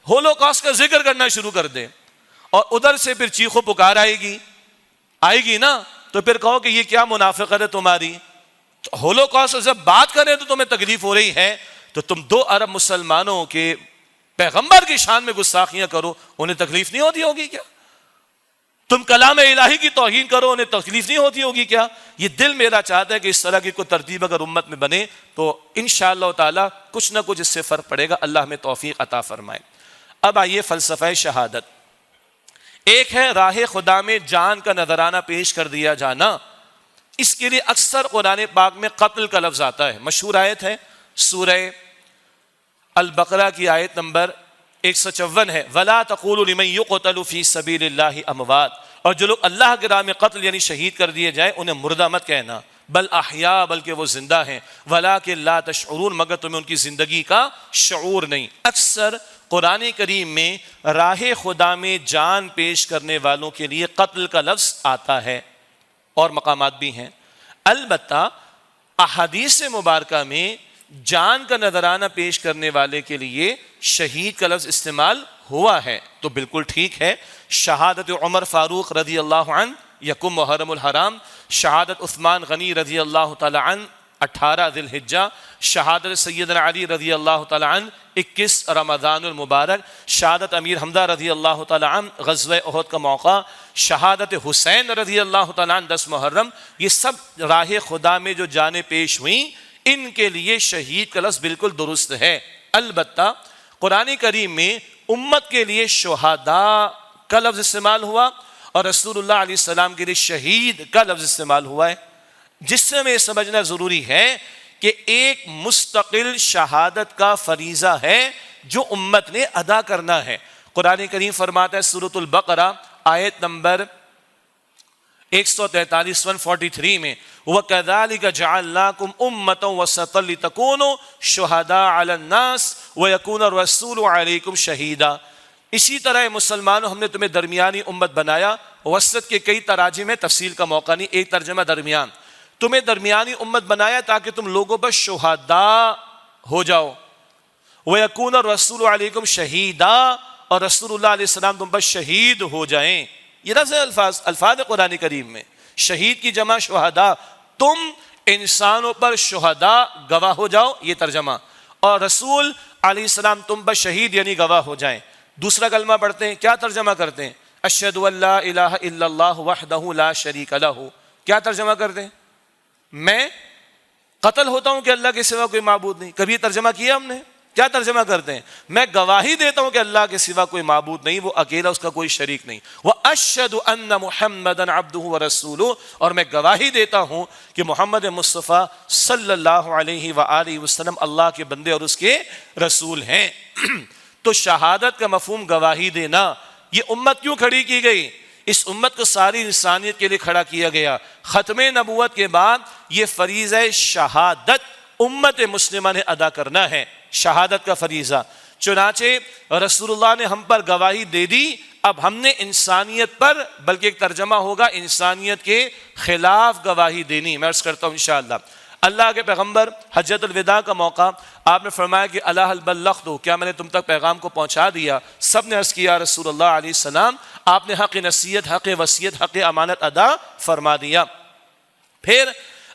ہولوکاسٹ کا ذکر کرنا شروع کر دے، اور ادھر سے پھر چیخو پکار آئے گی نا، تو پھر کہو کہ یہ کیا منافقت ہے تمہاری۔ ہولوکاسٹ جب بات کریں تو تمہیں تکلیف ہو رہی ہے، تو تم 2 ارب مسلمانوں کے پیغمبر کی شان میں گستاخیاں کرو، انہیں تکلیف نہیں ہوتی ہوگی کیا؟ تم کلام الہی کی توہین کرو، انہیں تکلیف نہیں ہوتی ہوگی کیا؟ یہ دل میرا چاہتا ہے کہ اس طرح کی کوئی ترتیب اگر امت میں بنے تو انشاءاللہ تعالی کچھ نہ کچھ اس سے فرق پڑے گا۔ اللہ ہمیں توفیق عطا فرمائے۔ اب آئیے فلسفہ شہادت۔ ایک ہے راہ خدا میں جان کا نذرانہ پیش کر دیا جانا، اس کے لیے اکثر قرآن پاک میں قتل کا لفظ آتا ہے۔ مشہور آیت ہے سورہ البقرہ کی آیت نمبر 154 ہے، وَلَا تَقُولُوا لِمَن يُقْتَلُ فِي سَبِيلِ اللَّهِ اموات، اور جو لوگ اللہ کے راہ میں قتل یعنی شہید کر دیے جائیں انہیں مردہ مت کہنا، بل احیاء، بلکہ وہ زندہ ہیں، وَلَٰكِن لَا تَشْعُرُونَ، مگر تمہیں ان کی زندگی کا شعور نہیں۔ اکثر قرآن کریم میں راہ خدا میں جان پیش کرنے والوں کے لیے قتل کا لفظ آتا ہے، اور مقامات بھی ہیں۔ البتہ احادیث مبارکہ میں جان کا نذرانہ پیش کرنے والے کے لیے شہید کا لفظ استعمال ہوا ہے، تو بالکل ٹھیک ہے۔ شہادت عمر فاروق رضی اللہ عنہ یکم محرم الحرام، شہادت عثمان غنی رضی اللہ تعالی عنہ 18 ذی الحجہ، شہادت سیدنا علی رضی اللہ تعالی عنہ 21 رمضان المبارک، شہادت امیر حمزہ رضی اللہ تعالی عنہ غزوہ احد کا موقع، شہادت حسین رضی اللہ تعالی عنہ 10 محرم، یہ سب راہ خدا میں جو جانیں پیش ہوئیں ان کے لیے شہید کا لفظ بالکل درست ہے۔ البتہ قرآن کریم میں امت کے لیے شہداء کا لفظ استعمال ہوا، اور رسول اللہ علیہ السلام کے لیے شہید کا لفظ استعمال ہوا ہے، جس سے ہمیں سمجھنا ضروری ہے کہ ایک مستقل شہادت کا فریضہ ہے جو امت نے ادا کرنا ہے۔ قرآن کریم فرماتا ہے سورۃ البقرہ آیت نمبر 143 143 میں، وَكَذَلِكَ جَعَلْنَاكُمْ أُمَّةً وَسَطًا لِتَكُونُوا شُهَدَاءَ عَلَى النَّاسِ وَيَكُونَ الرَّسُولُ عَلَيْكُمْ شَهِيدًا۔ اسی طرح مسلمانوں ہم نے تمہیں درمیانی امت بنایا۔ وسط کے کئی تراجم میں، تفصیل کا موقع نہیں، ایک ترجمہ درمیان، تمہیں درمیانی امت بنایا تاکہ تم لوگوں پر شہداء ہو جاؤ۔ وَيَكُونَ الرَّسُولُ عَلَيْكُمْ شَهِيدًا، اور رسول اللہ علیہ السلام تم پر شہید ہو جائیں۔ یہ لفظ الفاظ قرآن کریم میں، شہید کی جمع شہداء، تم انسانوں پر شہداء گواہ ہو جاؤ، یہ ترجمہ، اور رسول علیہ السلام تم پر شہید یعنی گواہ ہو جائیں۔ دوسرا کلمہ پڑھتے ہیں، کیا ترجمہ کرتے ہیں؟ اشہد ان لا الہ الا اللہ وحدہ لا شریک لہ، کیا ترجمہ کرتے ہیں؟ میں قتل ہوتا ہوں کہ اللہ کے سوا کوئی معبود نہیں، کبھی ترجمہ کیا ہم نے؟ کیا ترجمہ کرتے ہیں؟ میں گواہی دیتا ہوں کہ اللہ کے سوا کوئی معبود نہیں، وہ اکیلا، اس کا کوئی شریک نہیں۔ وَأَشْهَدُ أَنَّ مُحَمَّدًا عَبْدُهُ وَرَسُولُهُ، اور میں گواہی دیتا ہوں کہ محمد مصطفیٰ صلی اللہ علیہ وآلہ وسلم اللہ کے بندے اور اس کے رسول ہیں۔ تو شہادت کا مفہوم گواہی دینا، یہ امت کیوں کھڑی کی گئی؟ اس امت کو ساری انسانیت کے لیے کھڑا کیا گیا۔ ختم نبوت کے بعد یہ فریضہ شہادت امت مسلمہ نے ادا کرنا ہے، شہادت کا فریضہ۔ چنانچہ رسول اللہ نے ہم پر گواہی دے دی، اب ہم نے انسانیت پر، بلکہ ایک ترجمہ ہوگا انسانیت کے خلاف گواہی دینی۔ میں عرض کرتا ہوں انشاءاللہ۔ اللہ کے پیغمبر حجۃ الوداع کا موقع آپ نے فرمایا کہ اللہ حل بلغت، کیا میں نے تم تک پیغام کو پہنچا دیا؟ سب نے عرض کیا رسول اللہ علیہ السلام آپ نے حق نصیحت، حق وصیت، حق امانت ادا فرما دیا۔ پھر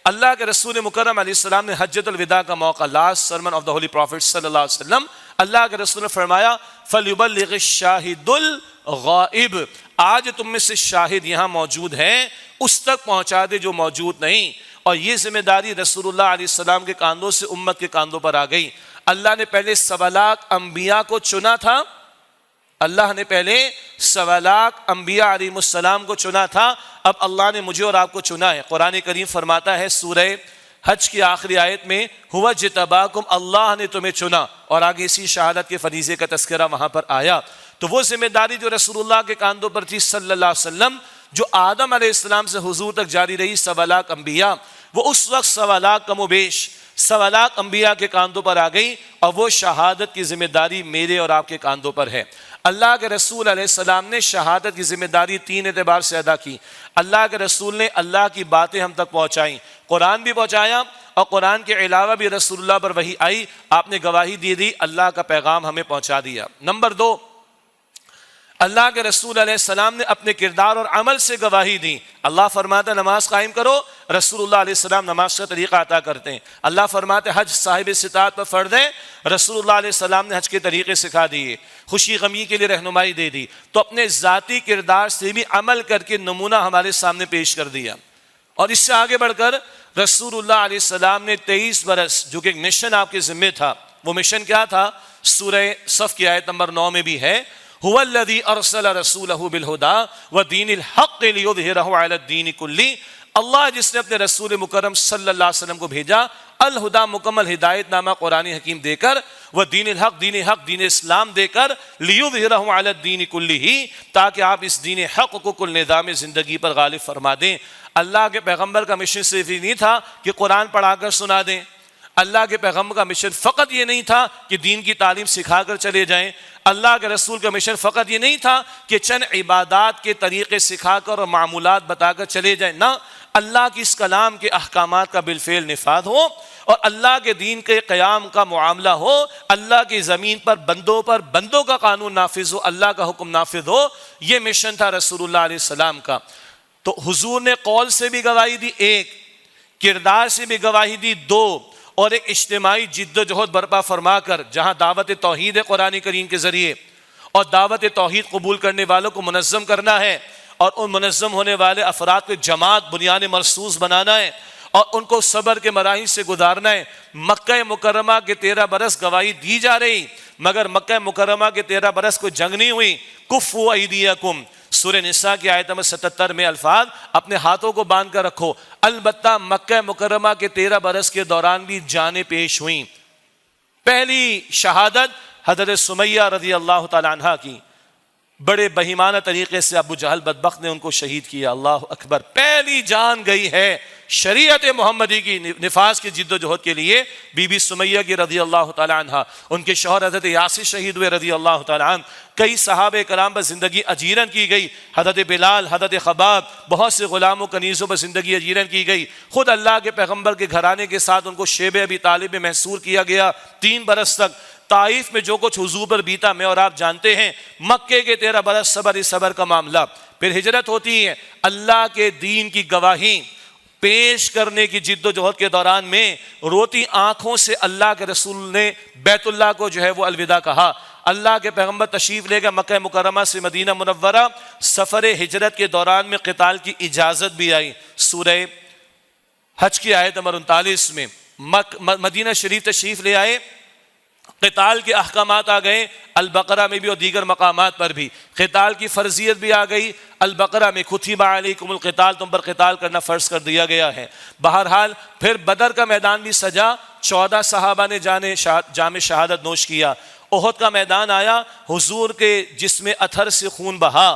اللہ کے رسول مکرم علیہ السلام نے حجۃ الوداع کا موقع، last sermon of the holy prophet صلی اللہ علیہ وسلم، اللہ کے رسول نے فرمایا فَلْيُبَلِّغِ الشَّاهِدُ الْغَائِبُ، آج تم میں سے شاہد یہاں موجود ہیں اس تک پہنچا دے جو موجود نہیں۔ اور یہ ذمہ داری رسول اللہ علیہ السلام کے کاندھوں سے امت کے کاندھوں پر آ گئی۔ اللہ نے پہلے 1.25 لاکھ انبیاء کو چنا تھا، اللہ نے پہلے 1.25 لاکھ انبیاء علیہ السلام کو چنا تھا، اب اللہ نے مجھے اور آپ کو چنا ہے۔ قرآن کریم فرماتا ہے سورہ حج کی آخری آیت میں ہوا جتباکم، اللہ نے تمہیں چنا، اور آگے اسی شہادت کے فریضے کا تذکرہ وہاں پر آیا۔ تو وہ ذمہ داری جو رسول اللہ کے کاندھوں پر تھی صلی اللہ علیہ وسلم، جو آدم علیہ السلام سے حضور تک جاری رہی 1.25 لاکھ انبیاء، وہ اس وقت 1.25 لاکھ کم و بیش 1.25 لاکھ انبیاء کے کاندھوں پر آ گئی، اور وہ شہادت کی ذمہ داری میرے اور آپ کے کاندھوں پر ہے۔ اللہ کے رسول علیہ السلام نے شہادت کی ذمہ داری 3 اعتبار سے ادا کی۔ اللہ کے رسول نے اللہ کی باتیں ہم تک پہنچائیں، قرآن بھی پہنچایا، اور قرآن کے علاوہ بھی رسول اللہ پر وحی آئی، آپ نے گواہی دی، اللہ کا پیغام ہمیں پہنچا دیا۔ نمبر 2، اللہ کے رسول علیہ السلام نے اپنے کردار اور عمل سے گواہی دی۔ اللہ فرماتا ہے نماز قائم کرو، رسول اللہ علیہ السلام نماز کا طریقہ عطا کرتے ہیں۔ اللہ فرماتے ہیں حج صاحب استطاعت پر فرض ہے، رسول اللہ علیہ السلام نے حج کے طریقے سکھا دیے، خوشی غمی کے لیے رہنمائی دے دی۔ تو اپنے ذاتی کردار سے بھی عمل کر کے نمونہ ہمارے سامنے پیش کر دیا۔ اور اس سے آگے بڑھ کر رسول اللہ علیہ السلام نے 23 برس جو کہ ایک مشن آپ کے ذمہ تھا، وہ مشن کیا تھا؟ سورہ صف کی آیت نمبر 9 میں بھی ہے هو الذي ارسل رسوله بالهدى ودين الحق ليظهره على الدين كله، اللہ جس نے اپنے رسول مکرم صلی اللہ علیہ وسلم کو بھیجا الہدا مکمل ہدایت نامہ قرآن حکیم دے کر، وہ دین الحق، دین حق، دین اسلام دے کر، لیظہرہ علی الدین کلہ، تاکہ آپ اس دین حق کو کل نظام زندگی پر غالب فرما دیں۔ اللہ کے پیغمبر کا مشن صرف یہ نہیں تھا کہ قرآن پڑھا کر سنا دیں، اللہ کے پیغمبر کا مشن فقط یہ نہیں تھا کہ دین کی تعلیم سکھا کر چلے جائیں، اللہ کے رسول کا مشن فقط یہ نہیں تھا کہ چند عبادات کے طریقے سکھا کر اور معمولات بتا کر چلے جائیں، نہ، اللہ کی اس کلام کے احکامات کا بالفعل نفاذ ہو اور اللہ کے دین کے قیام کا معاملہ ہو، اللہ کی زمین پر بندوں کا قانون نافذ ہو، اللہ کا حکم نافذ ہو، یہ مشن تھا رسول اللہ علیہ السلام کا۔ تو حضور نے قول سے بھی گواہی دی 1، کردار سے بھی گواہی دی 2، اور ایک اجتماعی جد و جہد برپا فرما کر جہاں دعوت توحید ہے قرآن کریم کے ذریعے، اور دعوت توحید قبول کرنے والوں کو منظم کرنا ہے، اور ان منظم ہونے والے افراد کو جماعت بنیان مرصوص بنانا ہے، اور ان کو صبر کے مراحل سے گزارنا ہے۔ مکہ مکرمہ کے 13 برس گواہی دی جا رہی، مگر مکہ مکرمہ کے 13 برس کوئی جنگ نہیں ہوئی۔ کفوا ایدیکم، سورہ نساء کی آیت نمبر 77 میں الفاظ، اپنے ہاتھوں کو باندھ کر رکھو۔ البتہ مکہ مکرمہ کے 13 برس کے دوران بھی جانیں پیش ہوئیں۔ پہلی شہادت حضرت سمیہ رضی اللہ تعالی عنہ کی، بڑے بہیمانہ طریقے سے ابو جہل بدبخت نے ان کو شہید کیا، اللہ اکبر، پہلی جان گئی ہے شریعت محمدی کی نفاذ کی جد و جہد کے لیے بی بی سمیہ کی رضی اللہ تعالی عنہ۔ ان کے شوہر حضرت یاسر شہید ہوئے رضی اللہ تعالی عنہ۔ کئی صحابہ کرام پر زندگی اجیرن کی گئی، حضرت بلال، حضرت خباب، بہت سے غلاموں کنیزوں پر زندگی اجیرن کی گئی۔ خود اللہ کے پیغمبر کے گھرانے کے ساتھ ان کو شیب ابی طالب میں محصور کیا گیا 3 برس تک۔ طائف میں جو کچھ حضور پر بیتا میں اور آپ جانتے ہیں۔ مکے کے 13 برس صبر کا معاملہ، پھر ہجرت ہوتی ہے، اللہ کے دین کی گواہی، پیش کرنے کی جد و جہد کے دوران میں روتی آنکھوں سے اللہ کے رسول نے بیت اللہ کو جو ہے وہ الوداع کہا. اللہ کے پیغمبر تشریف لے گئے مکہ مکرمہ سے مدینہ منورہ. سفر ہجرت کے دوران میں قتال کی اجازت بھی آئی. سورہ حج کی آیت نمبر 39 میں مدینہ شریف تشریف لے آئے, قتال کے احکامات آ گئے. البقرہ میں بھی اور دیگر مقامات پر بھی قتال کی فرضیت بھی آ گئی. البقرہ میں کتب علیکم القتال, تم پر قتال کرنا فرض کر دیا گیا ہے. بہرحال پھر بدر کا میدان بھی سجا, 14 صحابہ نے جام شہادت نوش کیا. احد کا میدان آیا, حضور کے جسم اطہر سے خون بہا.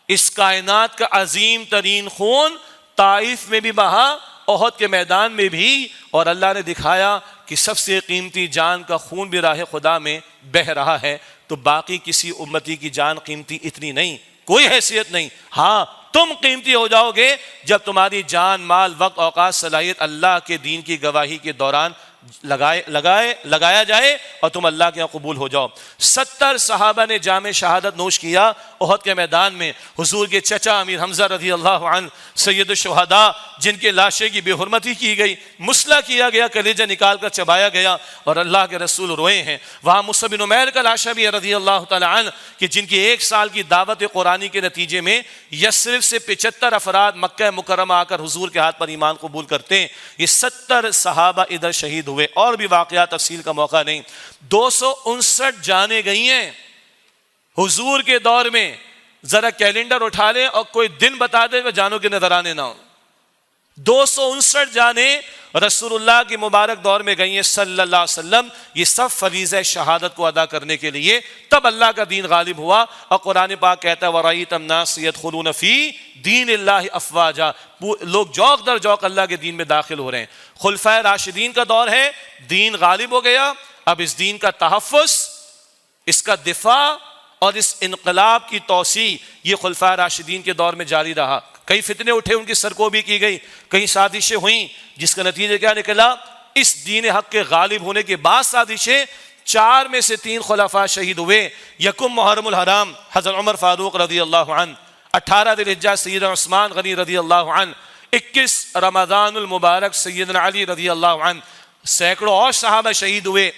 اس کائنات کا عظیم ترین خون طائف میں بھی بہا, احد کے میدان میں بھی, اور اللہ نے دکھایا کہ سب سے قیمتی جان کا خون بھی راہ خدا میں بہہ رہا ہے. تو باقی کسی امتی کی جان قیمتی اتنی نہیں, کوئی حیثیت نہیں. ہاں تم قیمتی ہو جاؤ گے جب تمہاری جان, مال, وقت, اوقات, صلاحیت اللہ کے دین کی گواہی کے دوران لگایا جائے اور تم اللہ کے یہاں قبول ہو جاؤ. 70 صحابہ نے جام شہادت نوش کیا احد کے میدان میں. حضور کے چچا امیر حمزہ رضی اللہ عنہ سید الشہداء, جن کے لاشیں کی بے حرمتی کی گئی, مسلح کیا گیا, کلیجہ نکال کر چبایا گیا, اور اللہ کے رسول روئے ہیں. وہاں مصعب بن عمیر کا لاشا بھی رضی اللہ تعالی عنہ کہ جن کی 1 سال کی دعوت قرآنی کے نتیجے میں یثرب سے 75 افراد مکہ مکرمہ آ کر حضور کے ہاتھ پر ایمان قبول کرتے ہیں. یہ 70 صحابہ ادھر شہید ہوئے. اور بھی واقعات تفصیل کا موقع نہیں. 259 جانیں گئی ہیں حضور کے دور میں. ذرا کیلنڈر اٹھا لیں اور کوئی دن بتا دیں وہ جانوں کے نظر آنے نہ ہو. 259 جانیں رسول اللہ کی مبارک دور میں گئی ہیں صلی اللہ علیہ وسلم. یہ سب فریضہ شہادت کو ادا کرنے کے لیے. تب اللہ کا دین غالب ہوا, اور قرآن پاک کہتا ہے وَرَأَيْتَ النَّاسَ يَدْخُلُونَ فِي دِينِ اللَّهِ أَفْوَاجًا, لوگ جوق در جوق اللہ کے دین میں داخل ہو رہے ہیں. خلفائے راشدین کا دور ہے, دین غالب ہو گیا. اب اس دین کا تحفظ, اس کا دفاع اور اس انقلاب کی توسیع یہ خلفائے راشدین کے دور میں جاری رہا. کئی فتنے اٹھے, ان کی سرکوبی کی گئی, کئی سازشیں ہوئیں, جس کا نتیجہ کیا نکلا؟ اس دین حق کے غالب ہونے کے بعد سازشیں, 4 میں سے 3 خلفاء شہید ہوئے. یکم محرم الحرام حضرت عمر فاروق رضی اللہ عنہ, 18 ذی الحجہ سیدنا عثمان غنی رضی اللہ عنہ, 21 رمضان المبارک سیدنا علی رضی اللہ عنہ, سینکڑوں اور صحابہ شہید ہوئے.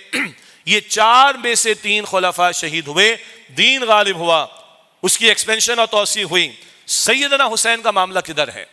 یہ 4 میں سے 3 خلفاء شہید ہوئے, دین غالب ہوا, اس کی ایکسپینشن اور توسیع ہوئی. سیدنا حسین کا معاملہ کدھر ہے؟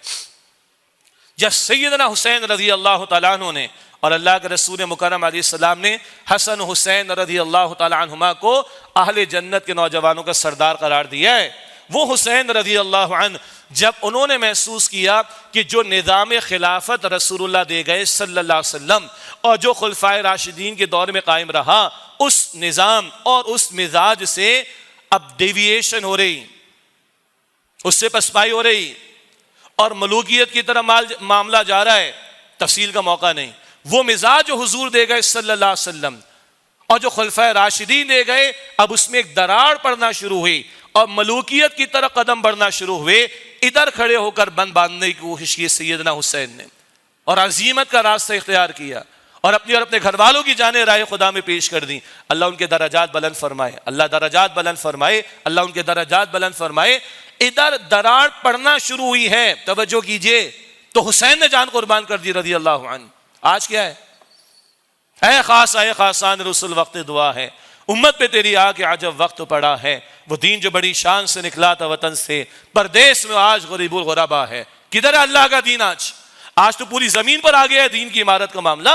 جب سیدنا حسین رضی اللہ تعالیٰ عنہ نے اور اللہ کے رسول مکرم علیہ السلام نے حسن حسین رضی اللہ تعالیٰ عنہما کو اہل جنت کے نوجوانوں کا سردار قرار دیا ہے, وہ حسین رضی اللہ عنہ جب انہوں نے محسوس کیا کہ جو نظام خلافت رسول اللہ دے گئے صلی اللہ علیہ وسلم اور جو خلفائے راشدین کے دور میں قائم رہا, اس نظام اور اس مزاج سے اب ڈیویشن ہو رہی, اس سے پسپائی ہو رہی, اور ملوکیت کی طرح معاملہ جا رہا ہے. تفصیل کا موقع نہیں. وہ مزاج جو حضور دے گئے صلی اللہ علیہ وسلم اور جو خلفائے راشدین دے گئے, اب اس میں ایک دراڑ پڑنا شروع ہوئی اور ملوکیت کی طرح قدم بڑھنا شروع ہوئے. ادھر کھڑے ہو کر بند باندھنے کی کوشش کی سیدنا حسین نے, اور عزیمت کا راستہ اختیار کیا, اور اپنی اور اپنے گھر والوں کی جانیں راہ خدا میں پیش کر دیں. اللہ ان کے درجات بلند فرمائے, اللہ درجات بلند فرمائے, اللہ ان کے درجات بلند فرمائے. ادھر دراڑ پڑنا شروع ہوئی ہے, توجہ کیجئے, تو حسین نے جان قربان کر دی رضی اللہ عنہ. آج کیا ہے؟ اے خاص اے خاصان رسول وقت دعا ہے, امت پہ تیری آ کے عجب وقت پڑا ہے. وہ دین جو بڑی شان سے نکلا تھا وطن سے, پردیس میں آج غریب الغربا ہے. کدھر ہے اللہ کا دین؟ آج تو پوری زمین پر آ گیا ہے دین کی عمارت کا معاملہ.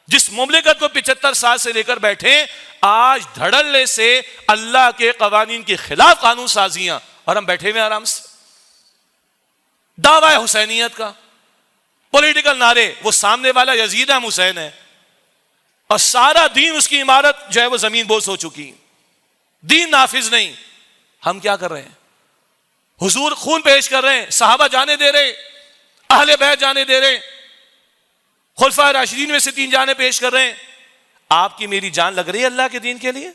جس مملکت کو 75 سال سے لے کر بیٹھے, آج دھڑلے سے اللہ کے قوانین کے خلاف قانون سازیاں, اور ہم بیٹھے ہوئے آرام سے. دعویٰ حسینیت کا پولیٹیکل نعرے, وہ سامنے والا یزید ہے, حسین ہے, اور سارا دین اس کی عمارت جو ہے وہ زمین بوس ہو چکی, دین نافذ نہیں. ہم کیا کر رہے ہیں؟ حضور خون پیش کر رہے ہیں, صحابہ جانے دے رہے, اہل بیت جانے دے رہے, خلفائے راشدین میں سے 3 جانیں پیش کر رہے ہیں. آپ کی میری جان لگ رہی ہے اللہ کے دین کے لیے؟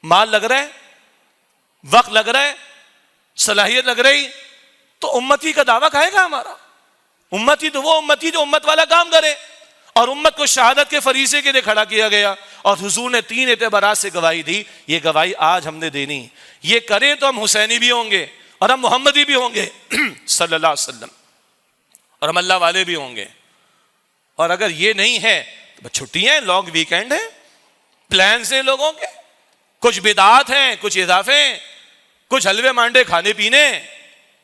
مال لگ رہا ہے, وقت لگ رہا ہے, صلاحیت لگ رہی, تو امتی کا دعویٰ کہے گا ہمارا؟ امتی تو وہ امتی جو امت والا کام کرے, اور امت کو شہادت کے فریضے کے لیے کھڑا کیا گیا, اور حضور نے 3 اعتبارات سے گواہی دی. یہ گواہی آج ہم نے دینی. یہ کریں تو ہم حسینی بھی ہوں گے اور ہم محمدی بھی ہوں گے صلی اللہ علیہ وسلم. اور ہم اللہ والے بھی ہوں گے. اور اگر یہ نہیں ہے تو چھٹیاں ہیں, لانگ ویکینڈ ہے, پلانس ہیں لوگوں کے, کچھ بدعات ہیں, کچھ اضافے ہیں, کچھ حلوے مانڈے کھانے پینے,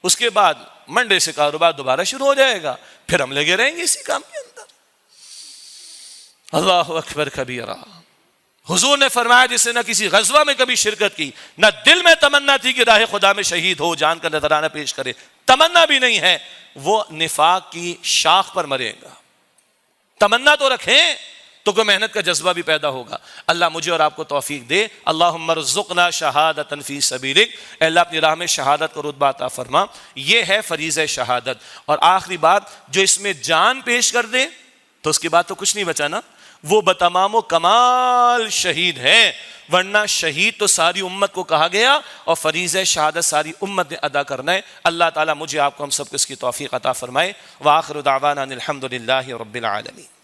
اس کے بعد منڈے سے کاروبار دوبارہ شروع ہو جائے گا, پھر ہم لگے رہیں گے اسی کام کے اندر. اللہ اکبر کبیرہ. حضور نے فرمایا جس نے نہ کسی غزوہ میں کبھی شرکت کی, نہ دل میں تمنا تھی کہ راہ خدا میں شہید ہو, جان کا نذرانہ پیش کرے, تمنا بھی نہیں ہے, وہ نفاق کی شاخ پر مرے گا. تمنا تو رکھیں تو کوئی محنت کا جذبہ بھی پیدا ہوگا. اللہ مجھے اور آپ کو توفیق دے. اللہم ارزقنا شہادۃ فی سبیلک, اے اللہ اپنی راہ میں شہادت کو رتبہ عطا فرما. یہ ہے فریضہ شہادت. اور آخری بات, جو اس میں جان پیش کر دے تو اس کے بعد تو کچھ نہیں بچا نا, وہ بتمام و کمال شہید ہے. ورنہ شہید تو ساری امت کو کہا گیا, اور فریضہ شہادت ساری امت نے ادا کرنا ہے. اللہ تعالیٰ مجھے آپ کو ہم سب کو اس کی توفیق عطا فرمائے. وآخر دعوانا ان الحمد للہ رب العالمین.